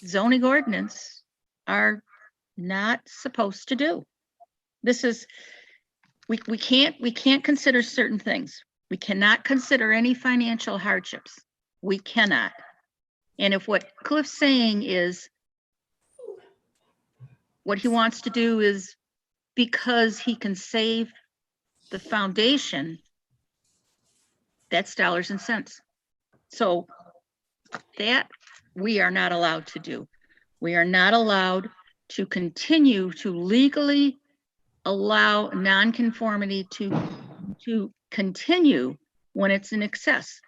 zoning ordinance, are not supposed to do. This is, we can't consider certain things. We cannot consider any financial hardships. We cannot. And if what Cliff's saying is what he wants to do is because he can save the foundation, that's dollars and cents. So that we are not allowed to do. We are not allowed to continue to legally allow nonconformity to continue when it's in excess.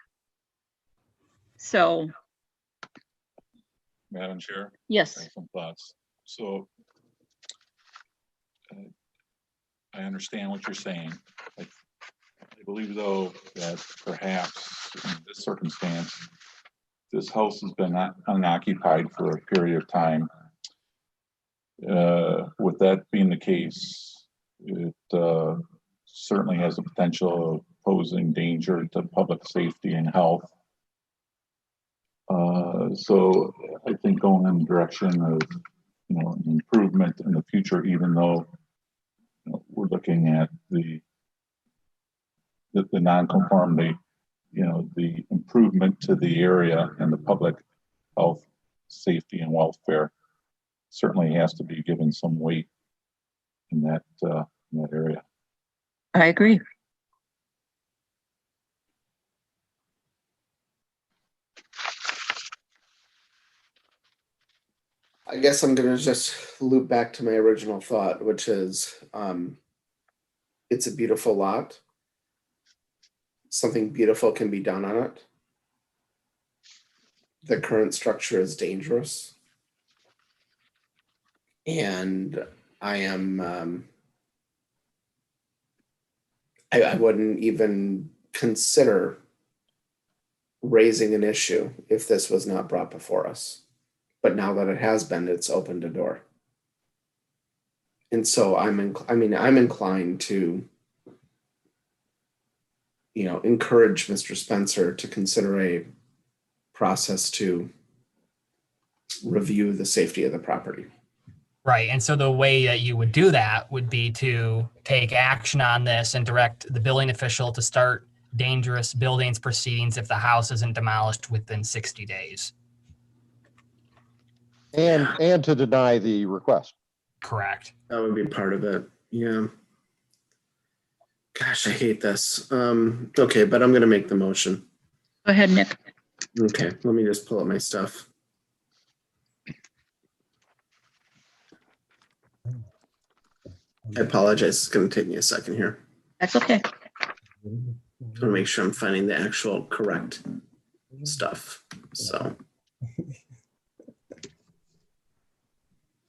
So, Madam Chair? yes. I have some thoughts. So I understand what you're saying. I believe, though, that perhaps in this circumstance, this house has been unoccupied for a period of time. with that being the case, it certainly has the potential of posing danger to public safety and health. So I think going in the direction of, an improvement in the future, even though we're looking at the non-conformity, the improvement to the area and the public health, safety, and welfare certainly has to be given some weight in that area. I agree. I guess I'm going to just loop back to my original thought, which is it's a beautiful lot. Something beautiful can be done on it. The current structure is dangerous. And I am, I wouldn't even consider raising an issue if this was not brought before us. But now that it has been, it's opened a door. And so I'm inclined to, encourage Mr. Spencer to consider a process to review the safety of the property. Right. And so the way that you would do that would be to take action on this and direct the building official to start dangerous buildings proceedings if the house isn't demolished within 60 days. And to deny the request. Correct. That would be part of it. Yeah. Gosh, I hate this. Okay, but I'm going to make the motion. Go ahead, Nick. Okay, let me just pull up my stuff. I apologize. It's going to take me a second here. That's okay. I'm going to make sure I'm finding the actual correct stuff. So.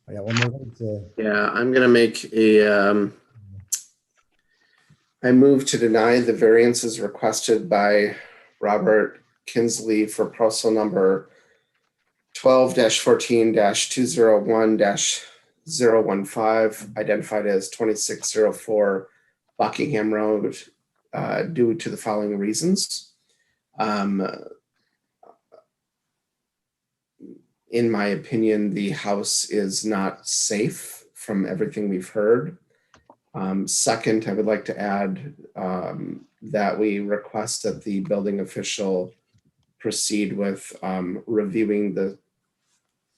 I got one more thing to. Yeah, I'm going to make a, I move to deny the variances requested by Robert Kinsley for parcel number 12-14-201-015, identified as 2604 Buckingham Road, due to the following reasons. In my opinion, the house is not safe from everything we've heard. Second, I would like to add that we request that the building official proceed with reviewing the,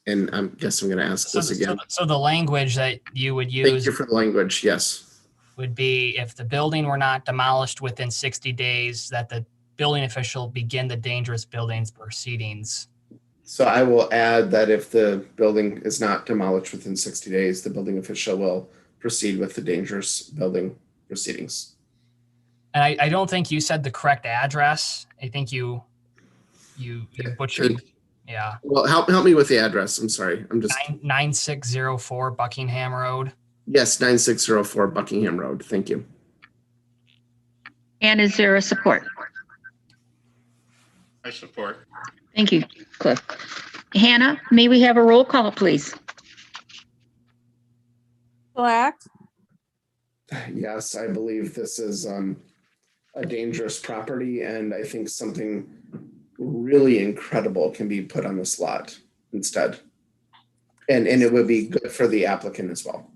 and I guess I'm going to ask this again. So the language that you would use. Thank you for the language, yes. Would be if the building were not demolished within 60 days, that the building official begin the dangerous buildings proceedings. So I will add that if the building is not demolished within 60 days, the building official will proceed with the dangerous building proceedings. And I don't think you said the correct address. I think you butchered. Yeah. Well, help me with the address. I'm sorry. I'm just 9604 Buckingham Road. Yes, 9604 Buckingham Road. Thank you. And is there a support? I support. Thank you, Cliff. Hannah, may we have a roll call, please? Black, Yes, I believe this is a dangerous property, and I think something really incredible can be put on this lot instead. And it would be good for the applicant as well.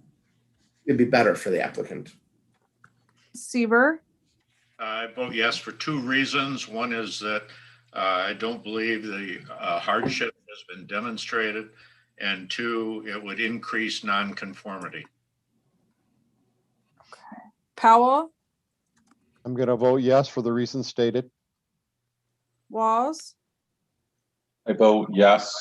It'd be better for the applicant. Seaver, I vote yes for two reasons. One is that I don't believe the hardship has been demonstrated. And two, it would increase nonconformity. Powell, I'm going to vote yes for the reasons stated. Walls, I vote yes,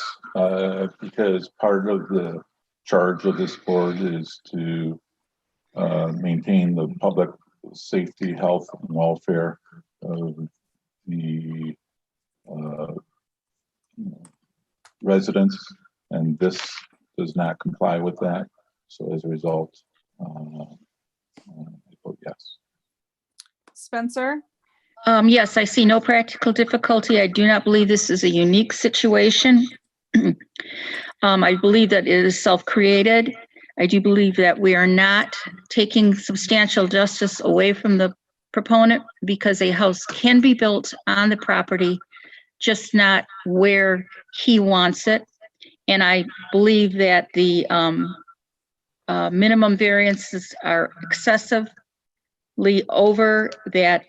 because part of the charge of this board is to maintain the public safety, health, and welfare of the residents, and this does not comply with that. So as a result, I vote yes. Spencer, Yes, I see no practical difficulty. I do not believe this is a unique situation. I believe that it is self-created. I do believe that we are not taking substantial justice away from the proponent because a house can be built on the property, just not where he wants it. And I believe that the minimum variances are excessively over, that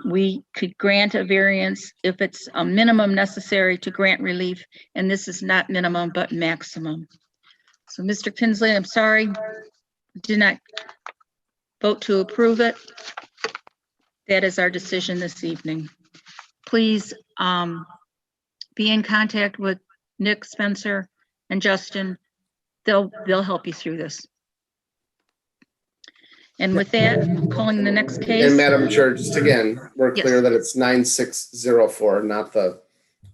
we could grant a variance if it's a minimum necessary to grant relief, and this is not minimum but maximum. So Mr. Kinsley, I'm sorry, did not vote to approve it. That is our decision this evening. Please be in contact with Nick, Spencer, and Justin. They'll help you through this. And with that, calling the next case. And Madam Chair, just again, we're Yes. clear that it's 9604, not a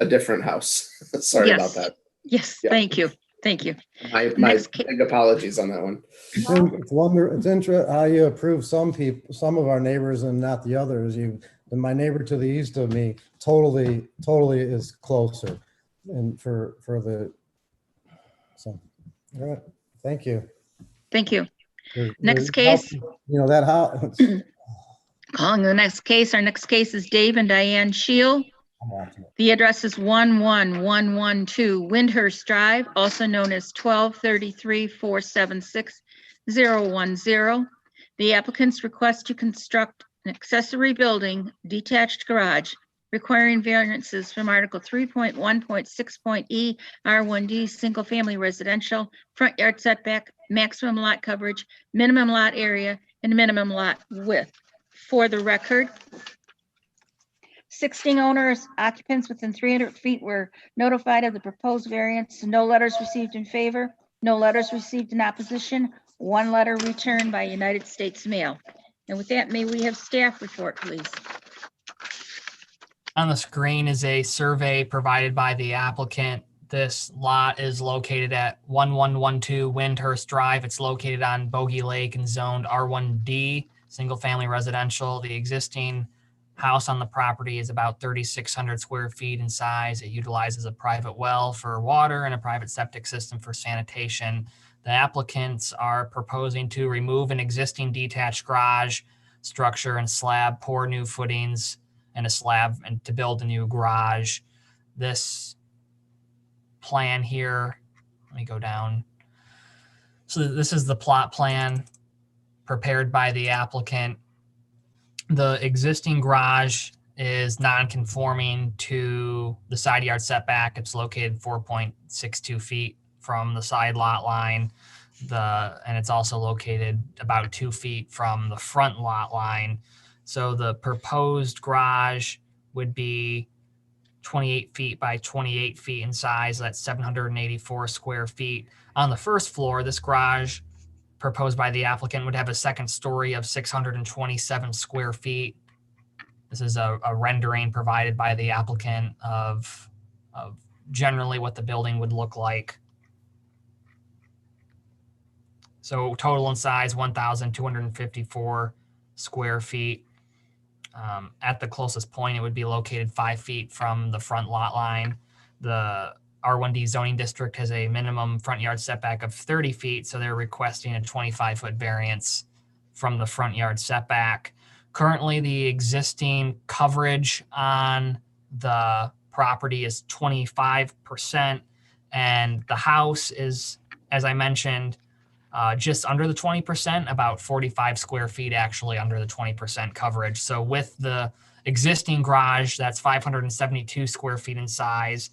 different house. Sorry Yes. about that. Yes, Yeah. thank you. Thank you. My Next big apologies on that one. It's interesting how you approve some of our neighbors and not the others. My neighbor to the east of me totally is closer. And so, all right, thank you. Thank you. There's Next case. That house. Calling the next case. Our next case is Dave and Diane Shield. The address is 11112 Windhurst Drive, also known as 1233-476-010. The applicants request to construct an accessory building, detached garage, requiring variances from Article 3.1.6.e R1D single family residential, front yard setback, maximum lot coverage, minimum lot area, and minimum lot width. For the record, 16 owners, occupants within 300 feet were notified of the proposed variance. No letters received in favor, no letters received in opposition, one letter returned by United States Mail. And with that, may we have staff report, please? On the screen is a survey provided by the applicant. This lot is located at 1112 Windhurst Drive. It's located on Bogey Lake and zoned R1D, single family residential. The existing house on the property is about 3,600 square feet in size. It utilizes a private well for water and a private septic system for sanitation. The applicants are proposing to remove an existing detached garage structure and slab, pour new footings and a slab, and to build a new garage. This plan here, let me go down. So this is the plot plan prepared by the applicant. The existing garage is non-conforming to the side yard setback. It's located 4.62 feet from the side lot line. And it's also located about 2 feet from the front lot line. So the proposed garage would be 28 feet by 28 feet in size. That's 784 square feet. On the first floor, this garage proposed by the applicant would have a second story of 627 square feet. This is a rendering provided by the applicant of generally what the building would look like. So total in size, 1,254 square feet. At the closest point, it would be located 5 feet from the front lot line. The R1D zoning district has a minimum front yard setback of 30 feet, so they're requesting a 25-foot variance from the front yard setback. Currently, the existing coverage on the property is 25%, and the house is, as I mentioned, just under the 20%, about 45 square feet actually under the 20% coverage. So with the existing garage, that's 572 square feet in size.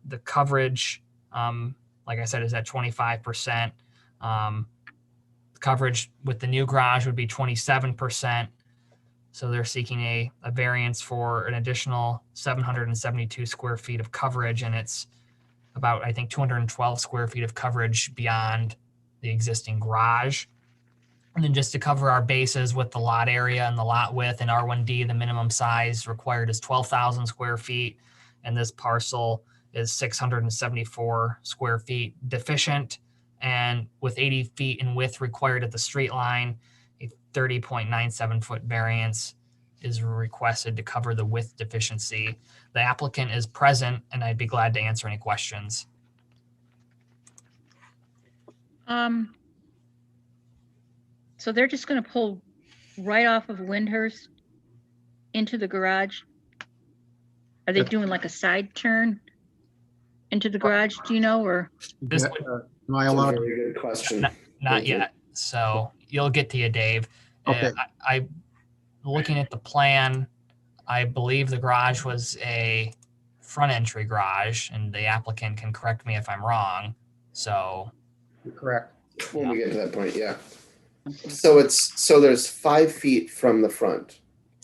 The coverage, like I said, is at 25%. Coverage with the new garage would be 27%. So they're seeking a variance for an additional 772 square feet of coverage, and it's about, I think, 212 square feet of coverage beyond the existing garage. And then just to cover our bases with the lot area and the lot width and R1D, the minimum size required is 12,000 square feet. And this parcel is 674 square feet deficient. And with 80 feet in width required at the street line, a 30.97 foot variance is requested to cover the width deficiency. The applicant is present, and I'd be glad to answer any questions. So they're just gonna pull right off of Windhurst into the garage? Are they doing like a side turn into the garage, do you know, or? This Yeah, would Am I That's a allowed? very good question. not Thank you. yet. So you'll get to you, Dave. Okay. I looking at the plan, I believe the garage was a front entry garage, and the applicant can correct me if I'm wrong. So Correct. When we get to that point, yeah. So there's 5 feet from the front.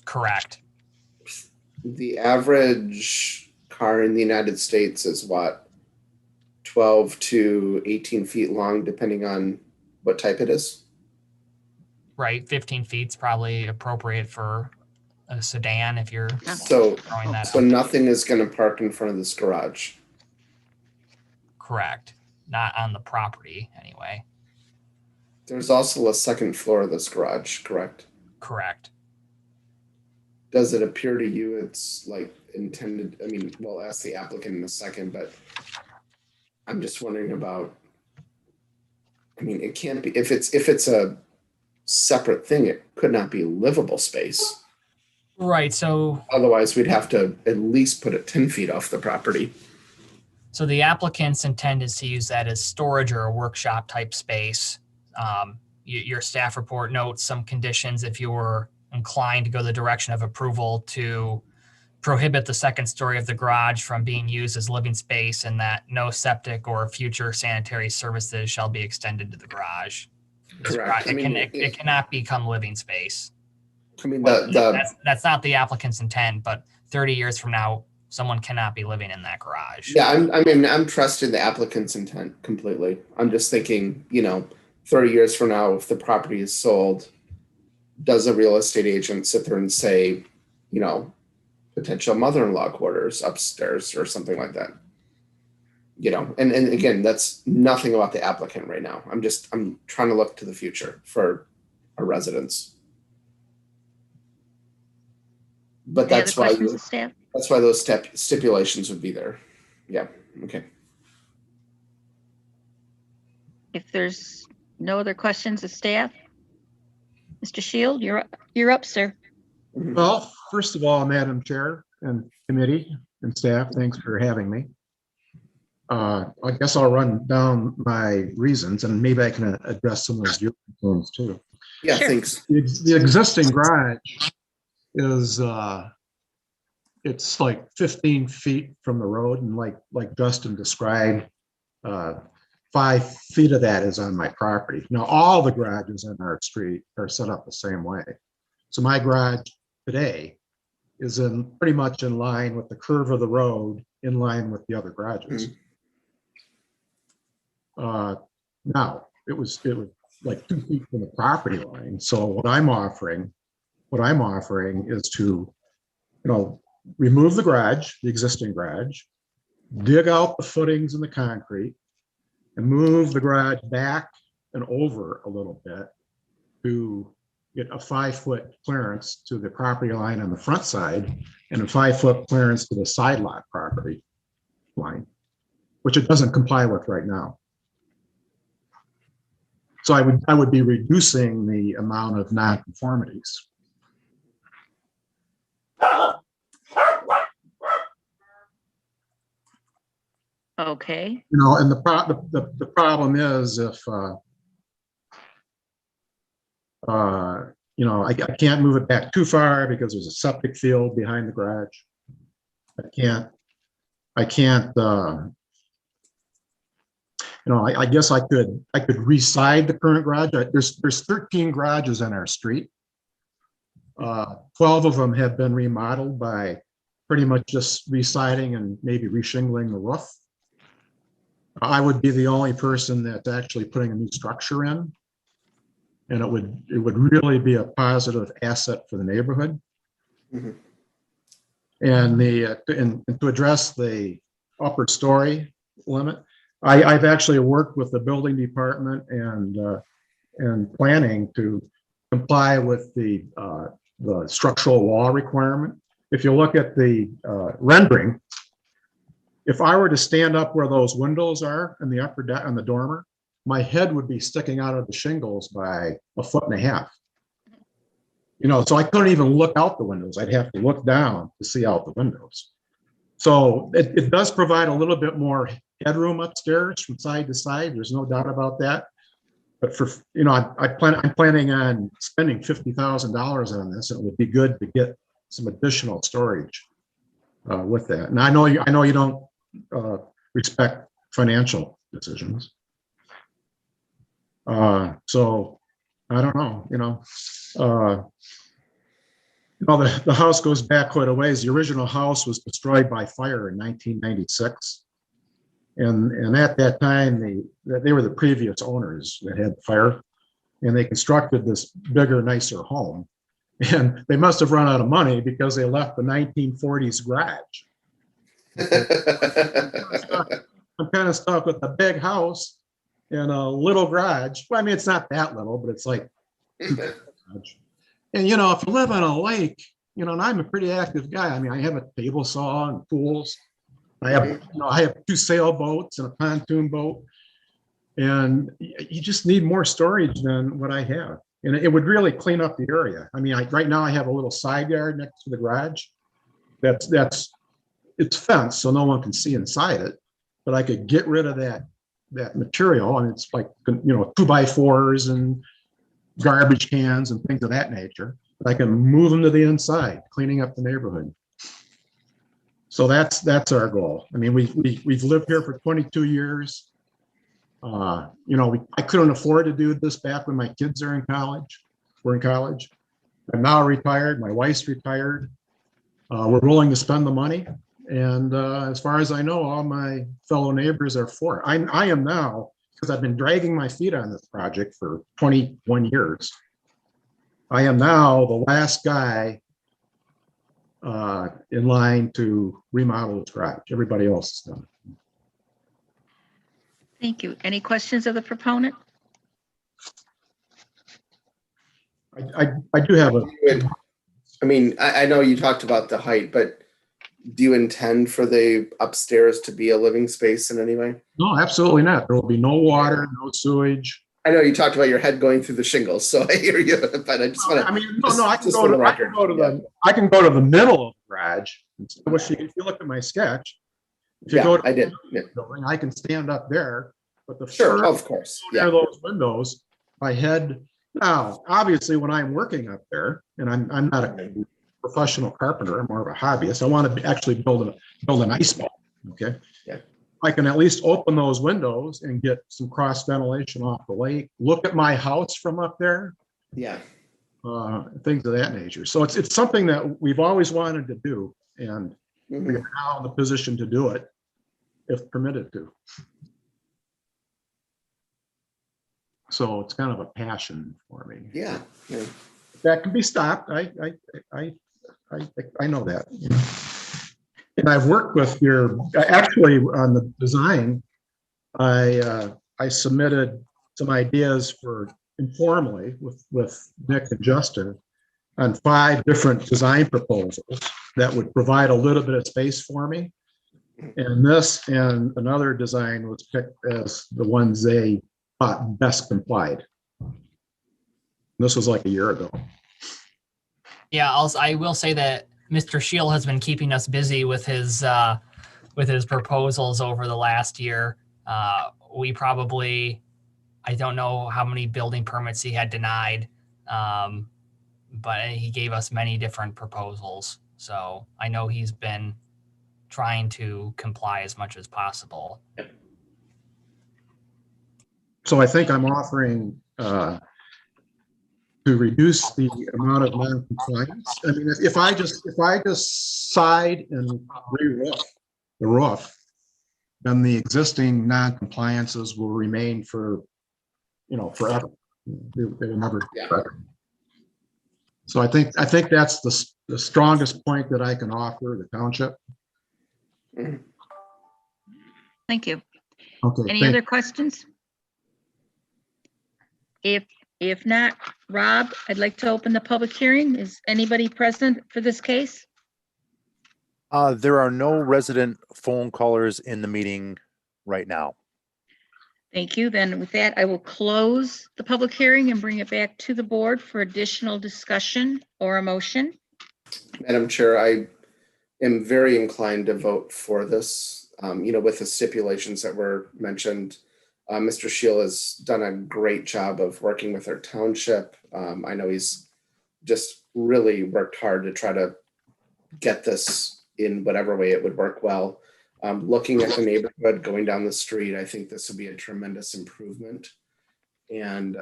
correct. The average car in the United States is what? 12 to 18 feet long, depending on what type it is. Right, 15 feet's probably appropriate for a sedan if you're So, throwing that so out. nothing is going to park in front of this garage. Correct. Not on the property anyway. There's also a second floor of this garage, correct? Correct. Does it appear to you it's like intended? I mean, we'll ask the applicant in a second, but I'm just wondering about. I mean, it can't be if it's a separate thing. It could not be livable space. Right. So Otherwise, we'd have to at least put it 10 feet off the property. So the applicant's intent is to use that as storage or a workshop type space. Your staff report notes some conditions if you were inclined to go the direction of approval to prohibit the second story of the garage from being used as living space, and that no septic or future sanitary services shall be extended to the garage. Correct. It cannot become living space. I mean, That's not the applicant's intent, but 30 years from now, someone cannot be living in that garage. Yeah, I'm trusting the applicant's intent completely. I'm just thinking, 30 years from now, if the property is sold, does a real estate agent sit there and say, potential mother-in-law quarters upstairs or something like that? And again, that's nothing about the applicant right now. I'm trying to look to the future for our residents. But Any that's other why questions of staff? that's why those stipulations would be there. Yeah. Okay. If there's no other questions of staff, Mr. Shield, you're up, sir. Well, first of all, Madam Chair and committee and staff, thanks for having me. I guess I'll run down my reasons and maybe I can address some of your concerns too. Yeah, sure. Thanks. The existing garage is it's like 15 feet from the road, and like Justin described, 5 feet of that is on my property. Now, all the garages in our street are set up the same way. So my garage today is pretty much in line with the curve of the road, in line with the other garages. Now, it was like 2 feet from the property line. So what I'm offering is to, remove the garage, the existing garage, dig out the footings in the concrete, and move the garage back and over a little bit to get a 5-foot clearance to the property line on the front side and a 5-foot clearance to the side lot property line, which it doesn't comply with right now. So I would be reducing the amount of nonconformities. Okay. And the problem is if I can't move it back too far because there's a septic field behind the garage. I can't I guess I could reside the current garage. There's 13 garages in our street. 12 of them have been remodeled by pretty much just residing and maybe reshingling the roof. I would be the only person that's actually putting a new structure in, and it would really be a positive asset for the neighborhood. Mm-hmm. And to address the upper story limit, I've actually worked with the building department and planning to comply with the structural wall requirement. If you look at the rendering, if I were to stand up where those windows are in the upper deck on the dormer, my head would be sticking out of the shingles by 1.5 feet. So I couldn't even look out the windows. I'd have to look down to see out the windows. So it does provide a little bit more headroom upstairs from side to side. There's no doubt about that. But I'm planning on spending $50,000 on this. It would be good to get some additional storage with that. And I know you don't respect financial decisions. So I don't know, the house goes back quite a ways. The original house was destroyed by fire in 1996. And at that time, they were the previous owners that had the fire, and they constructed this bigger, nicer home. And they must have run out of money because they left the 1940s garage. I'm kind of stuck with a big house and a little garage. Well, I mean, it's not that little, but it's like, and if you live on a lake, and I'm a pretty active guy. I mean, I have a table saw and tools. I have 2 sailboats and a pontoon boat, and you just need more storage than what I have. And it would really clean up the area. I mean, right now I have a little side yard next to the garage. It's fenced, so no one can see inside it. But I could get rid of that material, and it's like 2x4s and garbage cans and things of that nature. But I can move them to the inside, cleaning up the neighborhood. So that's our goal. I mean, we've lived here for 22 years. I couldn't afford to do this back when my kids are in college. We're in college. I'm now retired. My wife's retired. We're willing to spend the money. And as far as I know, all my fellow neighbors are for it. I am now, because I've been dragging my feet on this project for 21 years. I am now the last guy in line to remodel the garage. Everybody else is done. Thank you. Any questions of the proponent? I do have I know you talked about the height, but do you intend for the upstairs to be a living space in any way? No, absolutely not. There will be no water, no sewage. I know you talked about your head going through the shingles, so I hear you, but I just want to. I mean, I can go to the middle of the garage. If you look at my sketch, if you go to the building, I can stand up there. But of course, those windows, my head. Now, obviously, when I'm working up there, and I'm not a professional carpenter, I'm more of a hobbyist. I want to actually build an ice ball. Okay. Yeah. I can at least open those windows and get some cross ventilation off the lake. Look at my house from up there. Yeah. Things of that nature. So it's something that we've always wanted to do, and we are now in the position to do it if permitted to. So it's kind of a passion for me. Yeah. That can be stopped. I know that. And I've worked with actually on the design. I submitted some ideas for informally with Nick and Justin on 5 different design proposals that would provide a little bit of space for me. And this and another design was picked as the ones they thought best complied. This was like a year ago. Yeah, I will say that Mr. Shield has been keeping us busy with his proposals over the last year. I don't know how many building permits he had denied, but he gave us many different proposals. So I know he's been trying to comply as much as possible. So I think I'm offering to reduce the amount of non-compliance. I mean, if I just side and re-roof the roof, then the existing non-compliances will remain for, forever. They will never. Forever. So I think that's the strongest point that I can offer the township. Thank you. Okay. Any other questions? If not, Rob, I'd like to open the public hearing. Is anybody present for this case? There are no resident phone callers in the meeting right now. Thank you. Then with that, I will close the public hearing and bring it back to the board for additional discussion or a motion. Madam Chair, I am very inclined to vote for this, with the stipulations that were mentioned. Mr. Shield has done a great job of working with our township. I know he's just really worked hard to try to get this in whatever way it would work well. Looking at the neighborhood, going down the street, I think this would be a tremendous improvement. And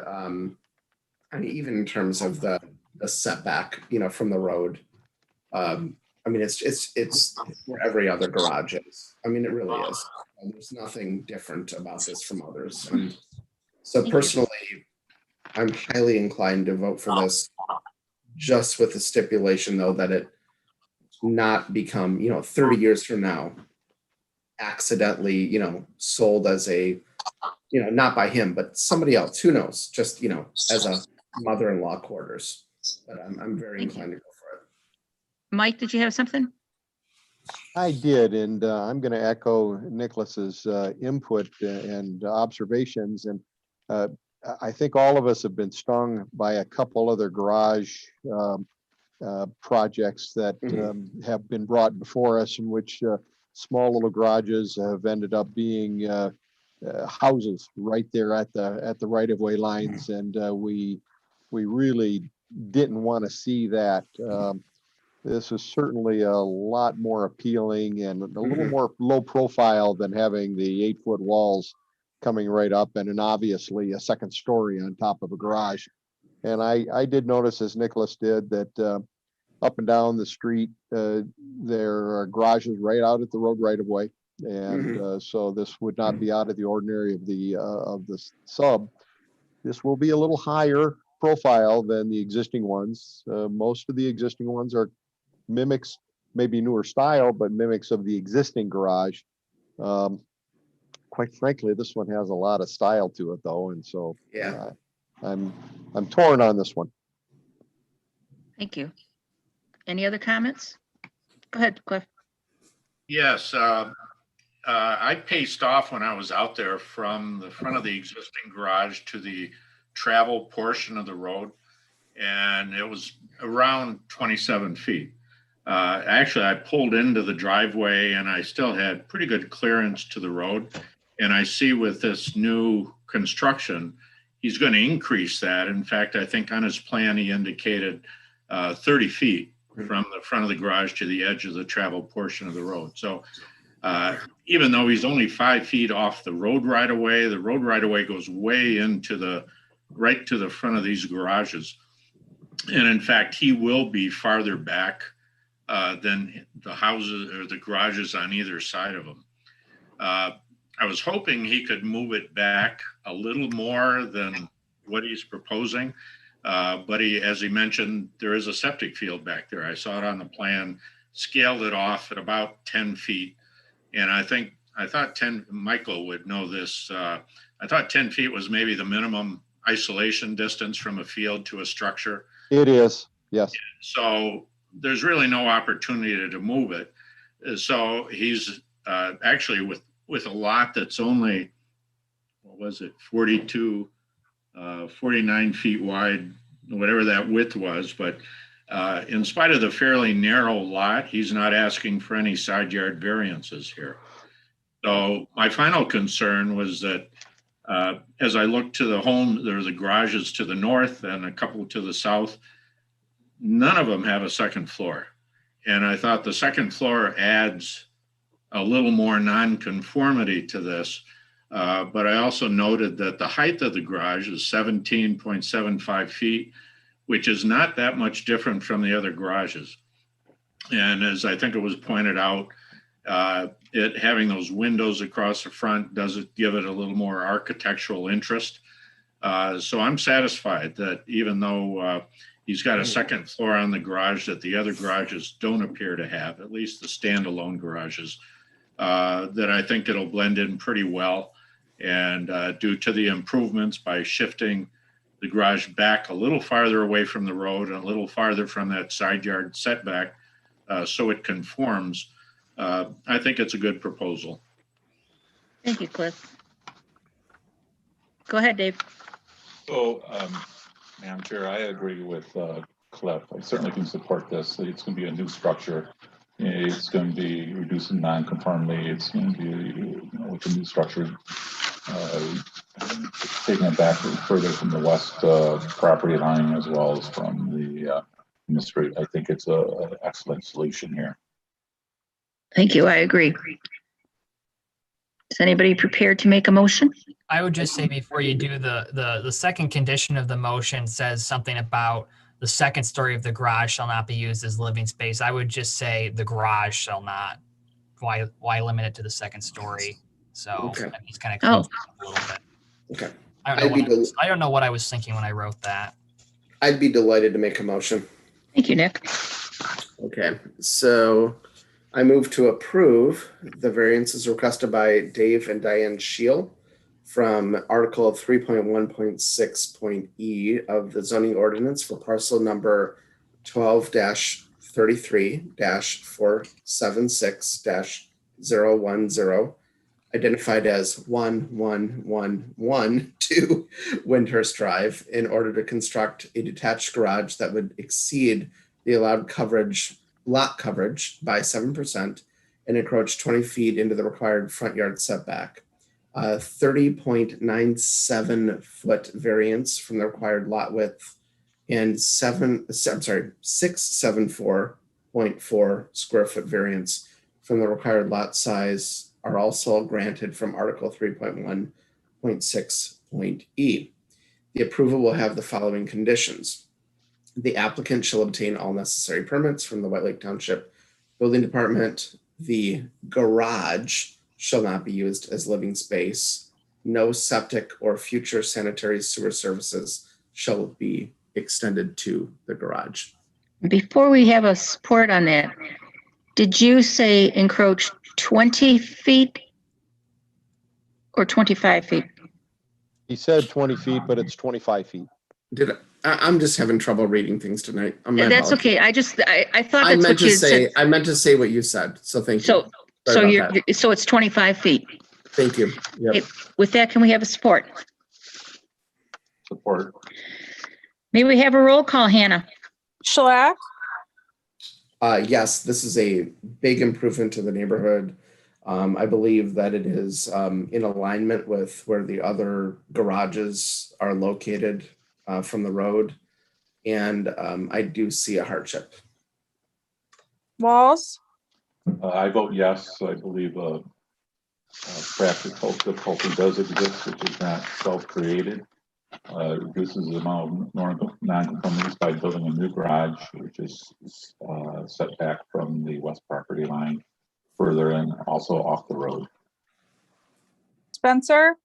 even in terms of the setback, from the road, it's where every other garage is. It really is. And there's nothing different about this from others. And so personally, I'm highly inclined to vote for this, just with the stipulation, though, that it not become, 30 years from now, accidentally, sold as a, not by him, but somebody else, who knows, just, as a mother-in-law quarters. But I'm very inclined to go for it. Mike, did you have something? I did, and I'm going to echo Nicholas's input and observations. And I think all of us have been stung by a couple other garage projects that have been brought before us, in which small little garages have ended up being houses right there at the right-of-way lines, and we really didn't want to see that. This is certainly a lot more appealing and a little more low profile than having the 8-foot walls coming right up and obviously a second story on top of a garage. And I did notice, as Nicholas did, that up and down the street, there are garages right out at the road right of way. And so this would not be out of the ordinary of the sub. This will be a little higher profile than the existing ones. Most of the existing ones are mimics, maybe newer style, but mimics of the existing garage. Quite frankly, this one has a lot of style to it, though, and so I'm torn on this one. Thank you. Any other comments? Go ahead, Cliff. Yes, I paced off when I was out there from the front of the existing garage to the travel portion of the road, and it was around 27 feet. Actually, I pulled into the driveway and I still had pretty good clearance to the road. And I see with this new construction, he's going to increase that. In fact, I think on his plan, he indicated 30 feet from the front of the garage to the edge of the travel portion of the road. So even though he's only 5 feet off the road right away, the road right away goes way into right to the front of these garages. And in fact, he will be farther back than the houses or the garages on either side of him. I was hoping he could move it back a little more than what he's proposing. But as he mentioned, there is a septic field back there. I saw it on the plan, scaled it off at about 10 feet. And I thought Michael would know this. I thought 10 feet was maybe the minimum isolation distance from a field to a structure. It is, yes. So there's really no opportunity to move it. So he's actually with a lot that's only, 49 feet wide, whatever that width was. But in spite of the fairly narrow lot, he's not asking for any side yard variances here. So my final concern was that as I looked to the home, there are the garages to the north and a couple to the south. None of them have a second floor. And I thought the second floor adds a little more nonconformity to this. But I also noted that the height of the garage is 17.75 feet, which is not that much different from the other garages. And as I think it was pointed out, it having those windows across the front does give it a little more architectural interest. So I'm satisfied that even though he's got a second floor on the garage that the other garages don't appear to have, at least the standalone garages, that I think it'll blend in pretty well. And due to the improvements by shifting the garage back a little farther away from the road and a little farther from that side yard setback, so it conforms, I think it's a good proposal. Thank you, Cliff. Go ahead, Dave. So, Madam Chair, I agree with Cliff. I certainly can support this. It's going to be a new structure. It's going to be reducing non-conformity. It's going to be, with the new structure, taking it back further from the west property line as well as from the street. I think it's an excellent solution here. Thank you. I agree. Is anybody prepared to make a motion? I would just say before you do the second condition of the motion says something about the second story of the garage shall not be used as living space. I would just say the garage shall not. Why limit it to the second story? So Okay. that means kind of cleans it up a little bit. Okay. I don't know what I was thinking when I wrote that. I'd be delighted to make a motion. Thank you, Nick. Okay, so I move to approve the variances requested by Dave and Diane Shield from Article 3.1.6.e of the zoning ordinance for parcel number 12-33-476-010, identified as 1112 Windhurst Drive, in order to construct a detached garage that would exceed the allowed lot coverage by 7% and encroach 20 feet into the required front yard setback. 30.97 foot variance from the required lot width and 674.4 square foot variance from the required lot size are also granted from Article 3.1.6.e. The approval will have the following conditions. The applicant shall obtain all necessary permits from the White Lake Township Building Department. The garage shall not be used as living space. No septic or future sanitary sewer services shall be extended to the garage. Before we have a support on that, did you say encroach 20 feet or 25 feet? He said 20 feet, but it's 25 feet. I'm just having trouble reading things tonight. That's okay. I thought that's what you said. I meant to say what you said. So thank you. So it's 25 feet. Thank you. Yep. Okay, with that, can we have a support? Support. May we have a roll call, Hannah? Schlack, Yes, this is a big improvement to the neighborhood. I believe that it is in alignment with where the other garages are located from the road. And I do see a hardship. Walls, I vote yes. I believe practical difficulty does exist, which is not self-created. Reduces the amount of non-conformities by building a new garage, which is set back from the west property line further and also off the road. Spencer,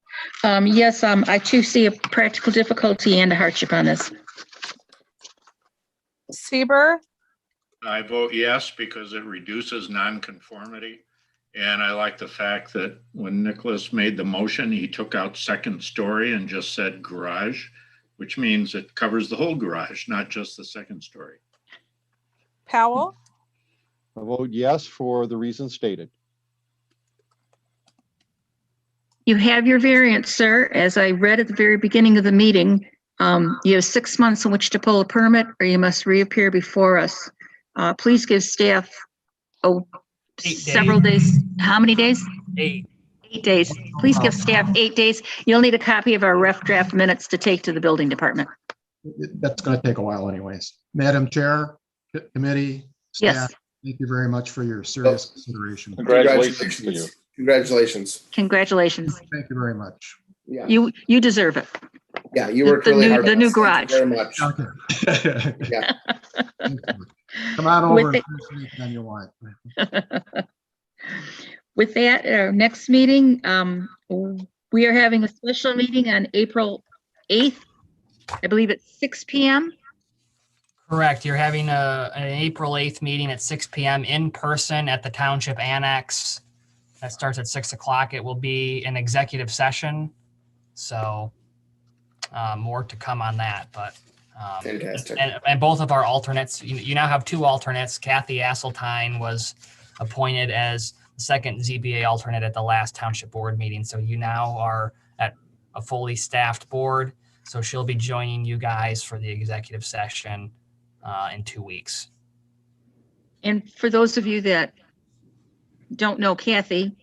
Yes, I too see a practical difficulty and a hardship on this. Seaver, I vote yes because it reduces nonconformity. And I like the fact that when Nicholas made the motion, he took out second story and just said garage, which means it covers the whole garage, not just the second story. Powell, I vote yes for the reasons stated. You have your variance, sir. As I read at the very beginning of the meeting, you have 6 months in which to pull a permit or you must reappear before us. Please give staff several days. How many days? 8. 8 days. Please give staff 8 days. You'll need a copy of our ref draft minutes to take to the building department. That's going to take a while anyways. Madam Chair, committee, staff, Yes. thank you very much for your serious consideration. Congratulations to you. Congratulations. Congratulations. Thank you very much. Yeah. You deserve it. Yeah, you worked really hard. The new Thank you garage. Very much. Okay. Yeah. Come on over With and it- finish anytime you want. With that, our next meeting, we are having a special meeting on April 8th. I believe at 6 p.m. Correct. You're having an April 8th meeting at 6 p.m. in person at the Township Annex. That starts at 6 o'clock. It will be an executive session. So more to come on that. But Fantastic. And both of our alternates, you now have 2 alternates. Kathy Asseltine was appointed as the second ZBA alternate at the last Township Board meeting. So you now are at a fully staffed board. So she'll be joining you guys for the executive session in 2 weeks. And for those of you that don't know Kathy,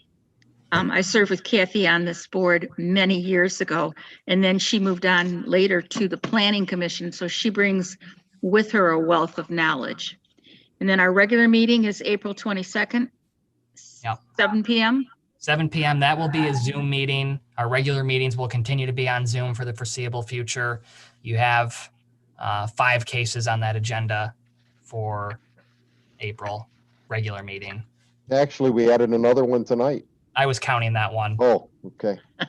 I served with Kathy on this board many years ago, and then she moved on later to the Planning Commission. So she brings with her a wealth of knowledge. And then our regular meeting is April 22nd, Yep. 7 p.m. 7 p.m. That will be a Zoom meeting. Our regular meetings will continue to be on Zoom for the foreseeable future. You have 5 cases on that agenda for April regular meeting. Actually, we added another one tonight. I was counting that one. Oh, okay. Yeah,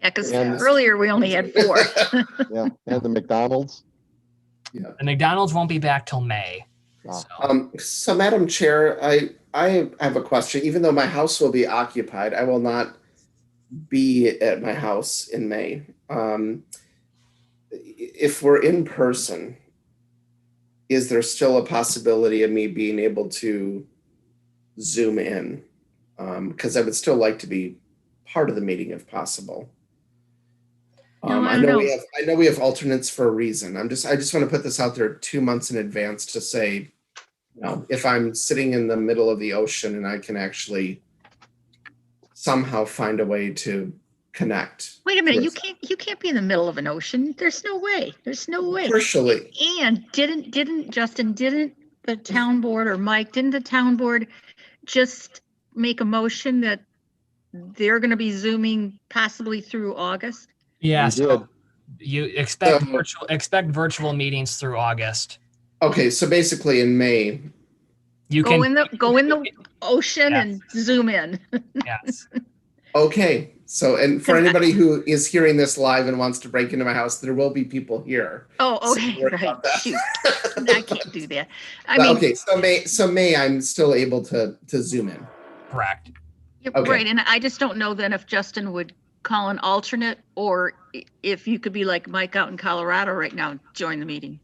because And- earlier we only had 4. Yeah, and the McDonald's. The McDonald's won't be back till May. So Madam Chair, I have a question. Even though my house will be occupied, I will not be at my house in May. If we're in person, is there still a possibility of me being able to Zoom in? Because I would still like to be part of the meeting if possible. I know we have alternates for a reason. I just want to put this out there 2 months in advance to say, if I'm sitting in the middle of the ocean and I can actually somehow find a way to connect. Wait a minute, you can't be in the middle of an ocean. There's no way. There's no way. Partially. And didn't Justin, didn't the town board, or Mike, didn't the town board just make a motion that they're going to be Zooming possibly through August? Yeah, We so you expect So- virtual meetings through August. Okay, so basically in May, You Go can in the ocean and zoom in. yes. okay. So, and for anybody who is hearing this live and wants to break into my house, there will be people here. Oh, So okay, worry right. about that. Shoot, I can't do that. I But, mean, okay, so May, I'm still able to Zoom in. Correct. you're okay. right, and I just don't know then if Justin would call an alternate, or if you could be like Mike out in Colorado right now, join the meeting.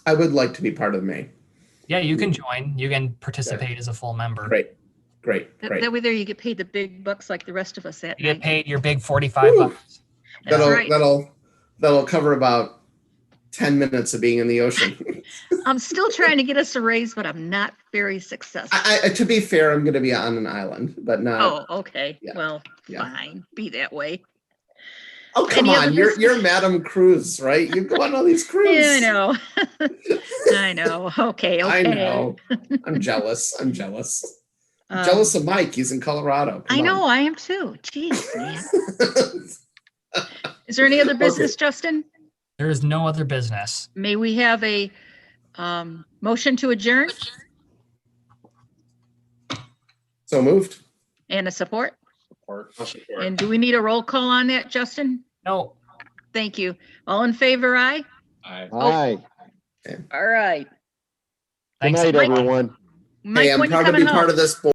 I would like to be part of May. Yeah, you can join. You can participate as a full member. Great. That way there you get paid the big bucks like the rest of us that You get night. paid your big 45 bucks. That's right. That'll cover about 10 minutes of being in the ocean. I'm still trying to get us a raise, but I'm not very successful. To be fair, I'm going to be on an island, but not. Oh, okay. yeah, Well, yeah. fine. Be that way. Oh, come Any other on. You're business? Madam Cruise, right? You go on all these cruises. Yeah, I know. I know. Okay. I Okay. know. I'm jealous. I'm jealous. I'm Um, jealous of Mike. He's in Colorado. Come I know. on. I am too. Jeez, man. Is there any other business, Justin? There is no other business. May we have a motion to adjourn So moved. and a support? I'll support. And do we need a roll call on that, Justin? No. Thank you. All in favor, aye? Aye. Hi. All right. Good Thanks. night, Mike. everyone. Mike, Hey, I'm when you proud to be coming part home? of this board.